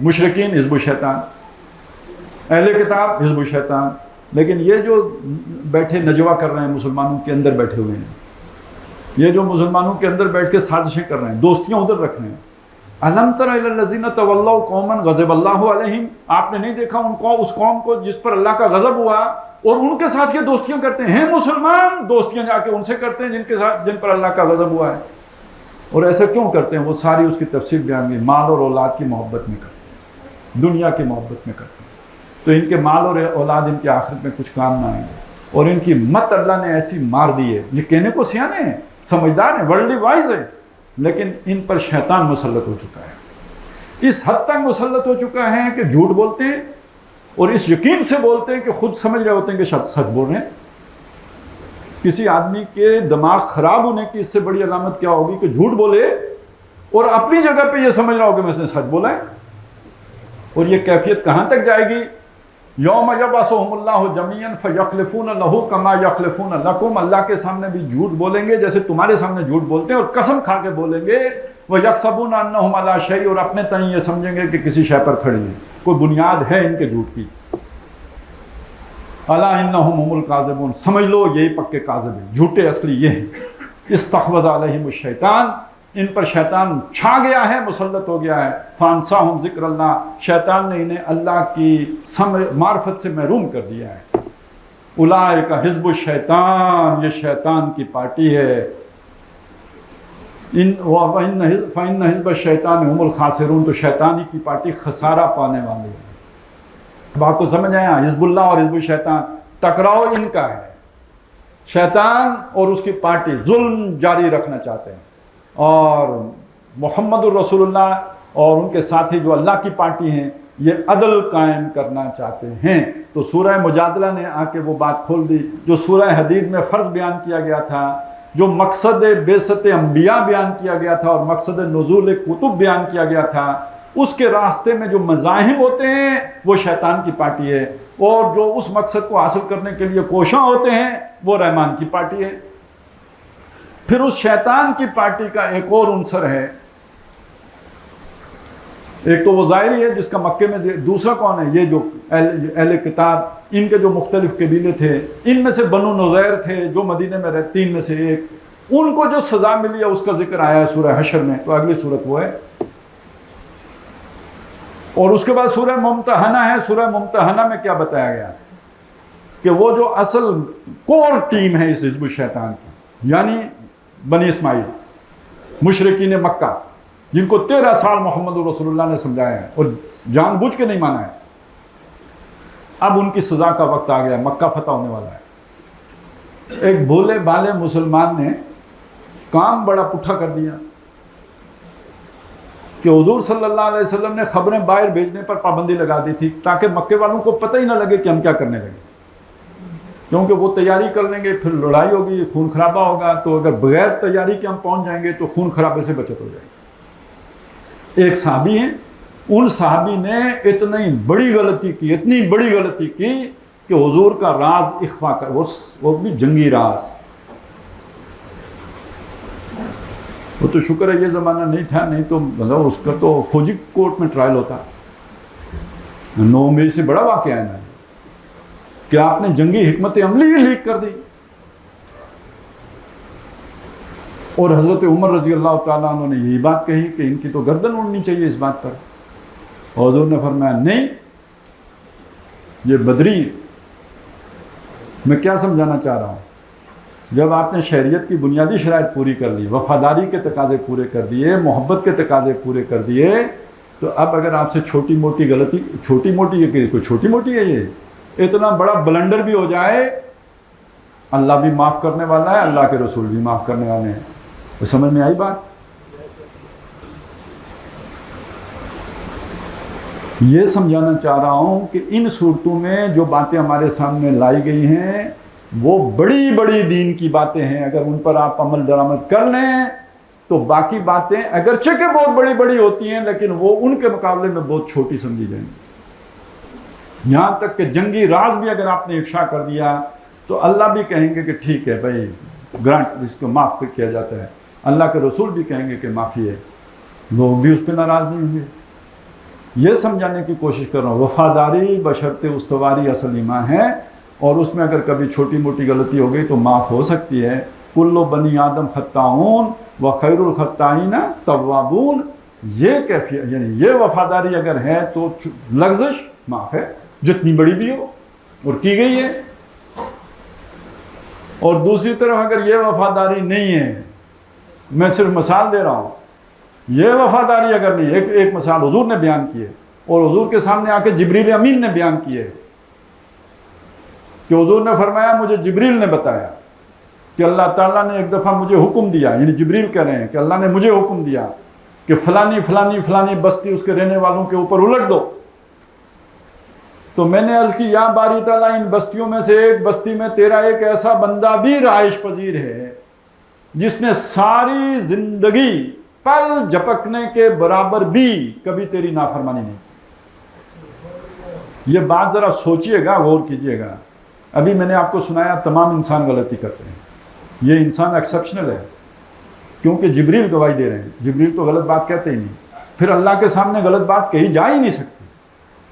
مشرکین حزب الشیطان، اہل کتاب حزب الشیطان، لیکن یہ جو بیٹھے نجوہ کر رہے ہیں، مسلمانوں کے اندر بیٹھے ہوئے ہیں، یہ جو مسلمانوں کے اندر بیٹھ کے سازشیں کر رہے ہیں، دوستیاں ادھر رکھ رہے ہیں۔ الم تر الی الذین تولوا قوما غضب اللہ علیہم، آپ نے نہیں دیکھا اس قوم کو جس پر اللہ کا غضب ہوا اور ان کے ساتھ یہ دوستیاں کرتے ہیں مسلمان، دوستیاں جا کے ان سے کرتے ہیں جن پر اللہ کا غضب ہوا ہے۔ اور ایسا کیوں کرتے ہیں؟ وہ ساری اس کی تفصیل بیان کی، مال اور اولاد کی محبت میں کرتے ہیں، دنیا کی محبت میں کرتے ہیں، تو ان کے مال اور اولاد ان کے آخرت میں کچھ کام نہ آئیں گے۔ اور ان کی مت اللہ نے ایسی مار دی ہے. یہ کہنے کو سیانے ہیں, سمجھدار ہیں, ورلڈلی وائز ہے, لیکن ان پر شیطان مسلط ہو چکا ہے. اس حد تک مسلط ہو چکا ہے کہ جھوٹ بولتے ہیں اور اس یقین سے بولتے ہیں کہ خود سمجھ رہے ہوتے ہیں کہ سچ بول رہے ہیں. کسی آدمی کے دماغ خراب ہونے کی اس سے بڑی علامت کیا ہوگی کہ جھوٹ بولے اور اپنی جگہ پہ یہ سمجھ رہا ہو کہ میں نے سچ بولا ہے. اور یہ کیفیت کہاں تک جائے گی؟ یوم یبعثہم اللہ جمیعا فیخلفون لہ کما یخلفون لکم. اللہ کے سامنے بھی جھوٹ بولیں گے جیسے تمہارے سامنے جھوٹ بولتے ہیں, اور قسم کھا کے بولیں گے. وَيَحْسَبُونَ أَنَّهُمْ عَلَىٰ شَيْءٍ, اور اپنے تئیں یہ سمجھیں گے کہ کسی شے پر کھڑے ہیں, کوئی بنیاد ہے ان کے جھوٹ کی. الا انہم هم الکاذبون, سمجھ لو یہی پکے کاذب ہیں, جھوٹے اصلی یہ ہیں. استحوذ علیہم الشیطان, ان پر شیطان چھا گیا ہے, مسلط ہو گیا ہے. فانساہم ذکر اللہ, شیطان نے انہیں اللہ کی معرفت سے محروم کر دیا ہے. اولئک حزب الشیطان, یہ شیطان کی پارٹی ہے. فإن حزب الشیطان هم الخاسرون, تو شیطانی کی پارٹی خسارہ پانے والی ہے. اب آپ کو سمجھ آیا, حزب اللہ اور حزب الشیطان ٹکراؤ ان کا ہے. شیطان اور اس کی پارٹی ظلم جاری رکھنا چاہتے ہیں, اور محمد الرسول اللہ اور ان کے ساتھی جو اللہ کی پارٹی ہیں یہ عدل قائم کرنا چاہتے ہیں. تو سورہ مجادلہ نے آ کے وہ بات کھول دی جو سورہ حدید میں فرض بیان کیا گیا تھا, جو مقصد بعثت انبیاء بیان کیا گیا تھا اور مقصد نزول کتب بیان کیا گیا تھا. اس کے راستے میں جو مذاہب ہوتے ہیں وہ شیطان کی پارٹی ہے, اور جو اس مقصد کو حاصل کرنے کے لیے کوشاں ہوتے ہیں وہ رحمان کی پارٹی ہے. پھر اس شیطان کی پارٹی کا ایک اور عنصر ہے, ایک تو وہ ظاہری ہے جس کا مکے میں, دوسرا کون ہے؟ یہ جو اہل کتاب, ان کے جو مختلف قبیلے تھے, ان میں سے بنو نذیر تھے جو مدینے میں رہتے, تین میں سے ایک, ان کو جو سزا ملی ہے اس کا ذکر آیا ہے سورہ حشر میں. تو اگلی صورت وہ ہے. اور اس کے بعد سورہ ممتحنہ ہے. سورہ ممتحنہ میں کیا بتایا گیا کہ وہ جو اصل کور ٹیم ہے اس حزب الشیطان کی, یعنی بنی اسماعیل, مشرکین مکہ, جن کو 13 سال محمد رسول اللہ نے سمجھایا ہے اور جان بوجھ کے نہیں مانا ہے, اب ان کی سزا کا وقت آ گیا, مکہ فتح ہونے والا ہے. ایک بھولے بھالے مسلمان نے کام بڑا پٹھا کر دیا کہ حضور صلی اللہ علیہ وسلم نے خبریں باہر بھیجنے پر پابندی لگا دی تھی تاکہ مکے والوں کو پتہ ہی نہ لگے کہ ہم کیا کرنے لگے, کیونکہ وہ تیاری کر لیں گے, پھر لڑائی ہوگی, خون خرابہ ہوگا, تو اگر بغیر تیاری کے ہم پہنچ جائیں گے تو خون خرابے سے بچت ہو جائے گی. ایک صحابی ہیں, ان صحابی نے اتنی بڑی غلطی کی کہ حضور کا راز اخفا کر, وہ بھی جنگی راز. وہ تو شکر ہے یہ زمانہ نہیں تھا, نہیں تو مطلب اس کا تو فوجی کورٹ میں ٹرائل ہوتا. 9 مئی سے بڑا واقعہ ہے نا کہ آپ نے جنگی حکمت عملی ہی لیک کر دی. اور حضرت عمر رضی اللہ تعالیٰ عنہ نے یہی بات کہی کہ ان کی تو گردن اڑنی چاہیے اس بات پر. اور حضور نے فرمایا نہیں, یہ بدری ہے. میں کیا سمجھانا چاہ رہا ہوں, جب آپ نے شریعت کی بنیادی شرائط پوری کر لی, وفاداری کے تقاضے پورے کر دیے, محبت کے تقاضے پورے کر دیے, تو اب اگر آپ سے چھوٹی موٹی غلطی, چھوٹی موٹی ہے, کوئی چھوٹی موٹی ہے, یہ اتنا بڑا بلنڈر بھی ہو جائے, اللہ بھی معاف کرنے والا ہے, اللہ کے رسول بھی معاف کرنے والے ہیں. تو سمجھ میں آئی بات؟ یہ سمجھانا چاہ رہا ہوں کہ ان صورتوں میں جو باتیں ہمارے سامنے لائی گئی ہیں وہ بڑی بڑی دین کی باتیں ہیں. اگر ان پر آپ عمل درآمد کر لیں تو باقی باتیں اگرچہ کہ بہت بڑی بڑی ہوتی ہیں لیکن وہ ان کے مقابلے میں بہت چھوٹی سمجھی جائیں گی. یہاں تک کہ جنگی راز بھی اگر آپ نے افشا کر دیا تو اللہ بھی کہیں گے کہ ٹھیک ہے بھائی, گرانٹ, اس کو معاف کیا جاتا ہے. اللہ کے رسول بھی کہیں گے کہ معافی ہے, لوگ بھی اس پہ ناراض نہیں ہوں گے. یہ سمجھانے کی کوشش کر رہا ہوں, وفاداری بشرط استواری اصل ایمان ہے, اور اس میں اگر کبھی چھوٹی موٹی غلطی ہو گئی تو معاف ہو سکتی ہے. کل بنی آدم خطاؤن و خیر الخطائین توابون, یہ کیفیت, یعنی یہ وفاداری اگر ہے تو لغزش معاف ہے, جتنی بڑی بھی ہو اور کی گئی ہے. اور دوسری طرف اگر یہ وفاداری نہیں ہے, میں صرف مثال دے رہا ہوں, یہ وفاداری اگر نہیں, ایک مثال حضور نے بیان کی ہے اور حضور کے سامنے آ کے جبریل امین نے بیان کی ہے کہ حضور نے فرمایا مجھے جبریل نے بتایا کہ اللہ تعالیٰ نے ایک دفعہ مجھے حکم دیا، یعنی جبریل کہہ رہے ہیں کہ اللہ نے مجھے حکم دیا کہ فلانی فلانی فلانی بستی اس کے رہنے والوں کے اوپر الٹ دو. تو میں نے عرض کی یا باری تعالیٰ ان بستیوں میں سے ایک بستی میں تیرا ایک ایسا بندہ بھی رہائش پذیر ہے جس نے ساری زندگی پل جھپکنے کے برابر بھی کبھی تیری نافرمانی نہیں کی. یہ بات ذرا سوچئے گا، غور کیجئے گا. ابھی میں نے آپ کو سنایا تمام انسان غلطی کرتے ہیں، یہ انسان ایکسپشنل ہے کیونکہ جبریل گواہی دے رہے ہیں. جبریل تو غلط بات کہتے ہی نہیں، پھر اللہ کے سامنے غلط بات کہی جا ہی نہیں سکتی،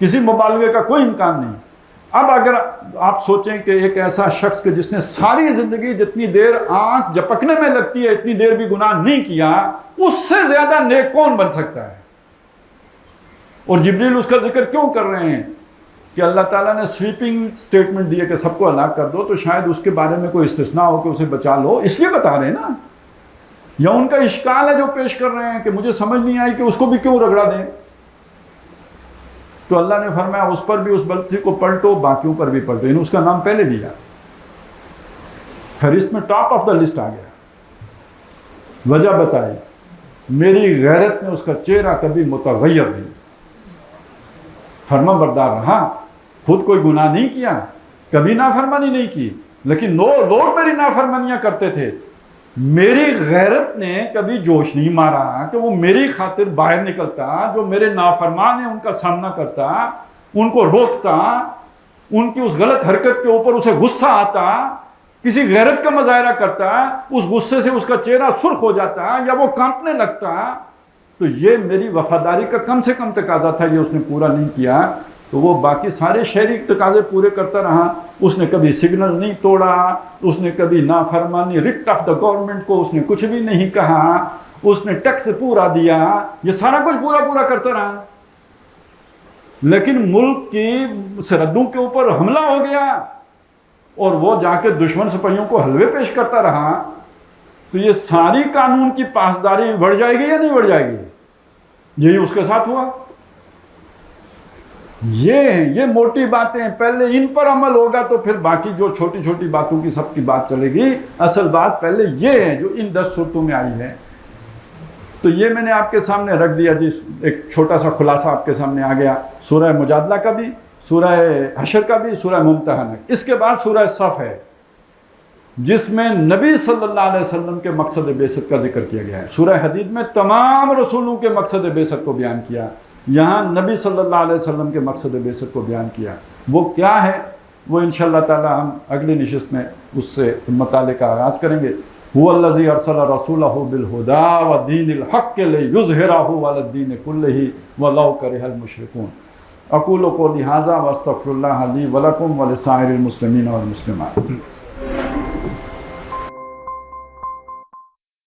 کسی مبالغے کا کوئی امکان نہیں. اب اگر آپ سوچیں کہ ایک ایسا شخص کہ جس نے ساری زندگی جتنی دیر آنکھ جھپکنے میں لگتی ہے اتنی دیر بھی گناہ نہیں کیا، اس سے زیادہ نیک کون بن سکتا ہے؟ اور جبریل اس کا ذکر کیوں کر رہے ہیں کہ اللہ تعالیٰ نے سویپنگ سٹیٹمنٹ دی ہے کہ سب کو ہلاک کر دو، تو شاید اس کے بارے میں کوئی استثناء ہو کہ اسے بچا لو، اس لیے بتا رہے ہیں نا. یا ان کا اشکال ہے جو پیش کر رہے ہیں کہ مجھے سمجھ نہیں آئی کہ اس کو بھی کیوں رگڑا دیں. تو اللہ نے فرمایا اس پر بھی اس بلتی کو پلٹو، باقیوں پر بھی پلٹو. انہوں اس کا نام پہلے دیا، فہرست میں ٹاپ آف دا لسٹ آ گیا. وجہ بتائی، میری غیرت میں اس کا چہرہ کبھی متغیر نہیں، فرما بردار رہا، خود کوئی گناہ نہیں کیا، کبھی نافرمانی نہیں کی، لیکن لوگ میری نافرمانیاں کرتے تھے. میری غیرت نے کبھی جوش نہیں مارا کہ وہ میری خاطر باہر نکلتا، جو میرے نافرمان ہیں ان کا سامنا کرتا، ان کو روکتا، ان کی اس غلط حرکت کے اوپر اسے غصہ آتا، کسی غیرت کا مظاہرہ کرتا، اس غصے سے اس کا چہرہ سرخ ہو جاتا یا وہ کانپنے لگتا. تو یہ میری وفاداری کا کم سے کم تقاضا تھا، یہ اس نے پورا نہیں کیا. تو وہ باقی سارے شہری تقاضے پورے کرتا رہا. اس نے کبھی سگنل نہیں توڑا، اس نے کبھی نافرمانی رٹ آف دا گورنمنٹ کو اس نے کچھ بھی نہیں کہا، اس نے ٹیکس پورا دیا، یہ سارا کچھ پورا کرتا رہا. لیکن ملک کی سرحدوں کے اوپر حملہ ہو گیا اور وہ جا کے دشمن سپاہیوں کو حلوے پیش کرتا رہا. تو یہ ساری قانون کی پاسداری بڑھ جائے گی یا نہیں بڑھ جائے گی؟ یہی اس کے ساتھ ہوا. یہ موٹی باتیں، پہلے ان پر عمل ہوگا تو پھر باقی جو چھوٹی چھوٹی باتوں کی سب کی بات چلے گی. اصل بات پہلے یہ ہے جو ان 10 صورتوں میں آئی ہے. تو یہ میں نے آپ کے سامنے رکھ دیا جی، ایک چھوٹا سا خلاصہ آپ کے سامنے آ گیا. سورہ مجادلہ کا بھی، سورہ حشر کا بھی، سورہ ممتحنہ. اس کے بعد سورہ صف ہے جس میں نبی صلی اللہ علیہ وسلم کے مقصد بعثت کا ذکر کیا گیا ہے. سورہ حدید میں تمام رسولوں کے مقصد بعثت کو بیان کیا، یہاں نبی صلی اللہ علیہ وسلم کے مقصد بعثت کو بیان کیا. وہ کیا ہے وہ انشاءاللہ تعالی ہم اگلی نشست میں اس سے مطالعے کا آغاز کریں گے. هو الذی ارسل رسولہ بالہدی ودین الحق لیظہرہ علی الدین کلہ ولو کرہ المشرکون. اقول قولی ھذا واستغفر اللہ لی ولکم ولسائر المسلمین والمسلمات.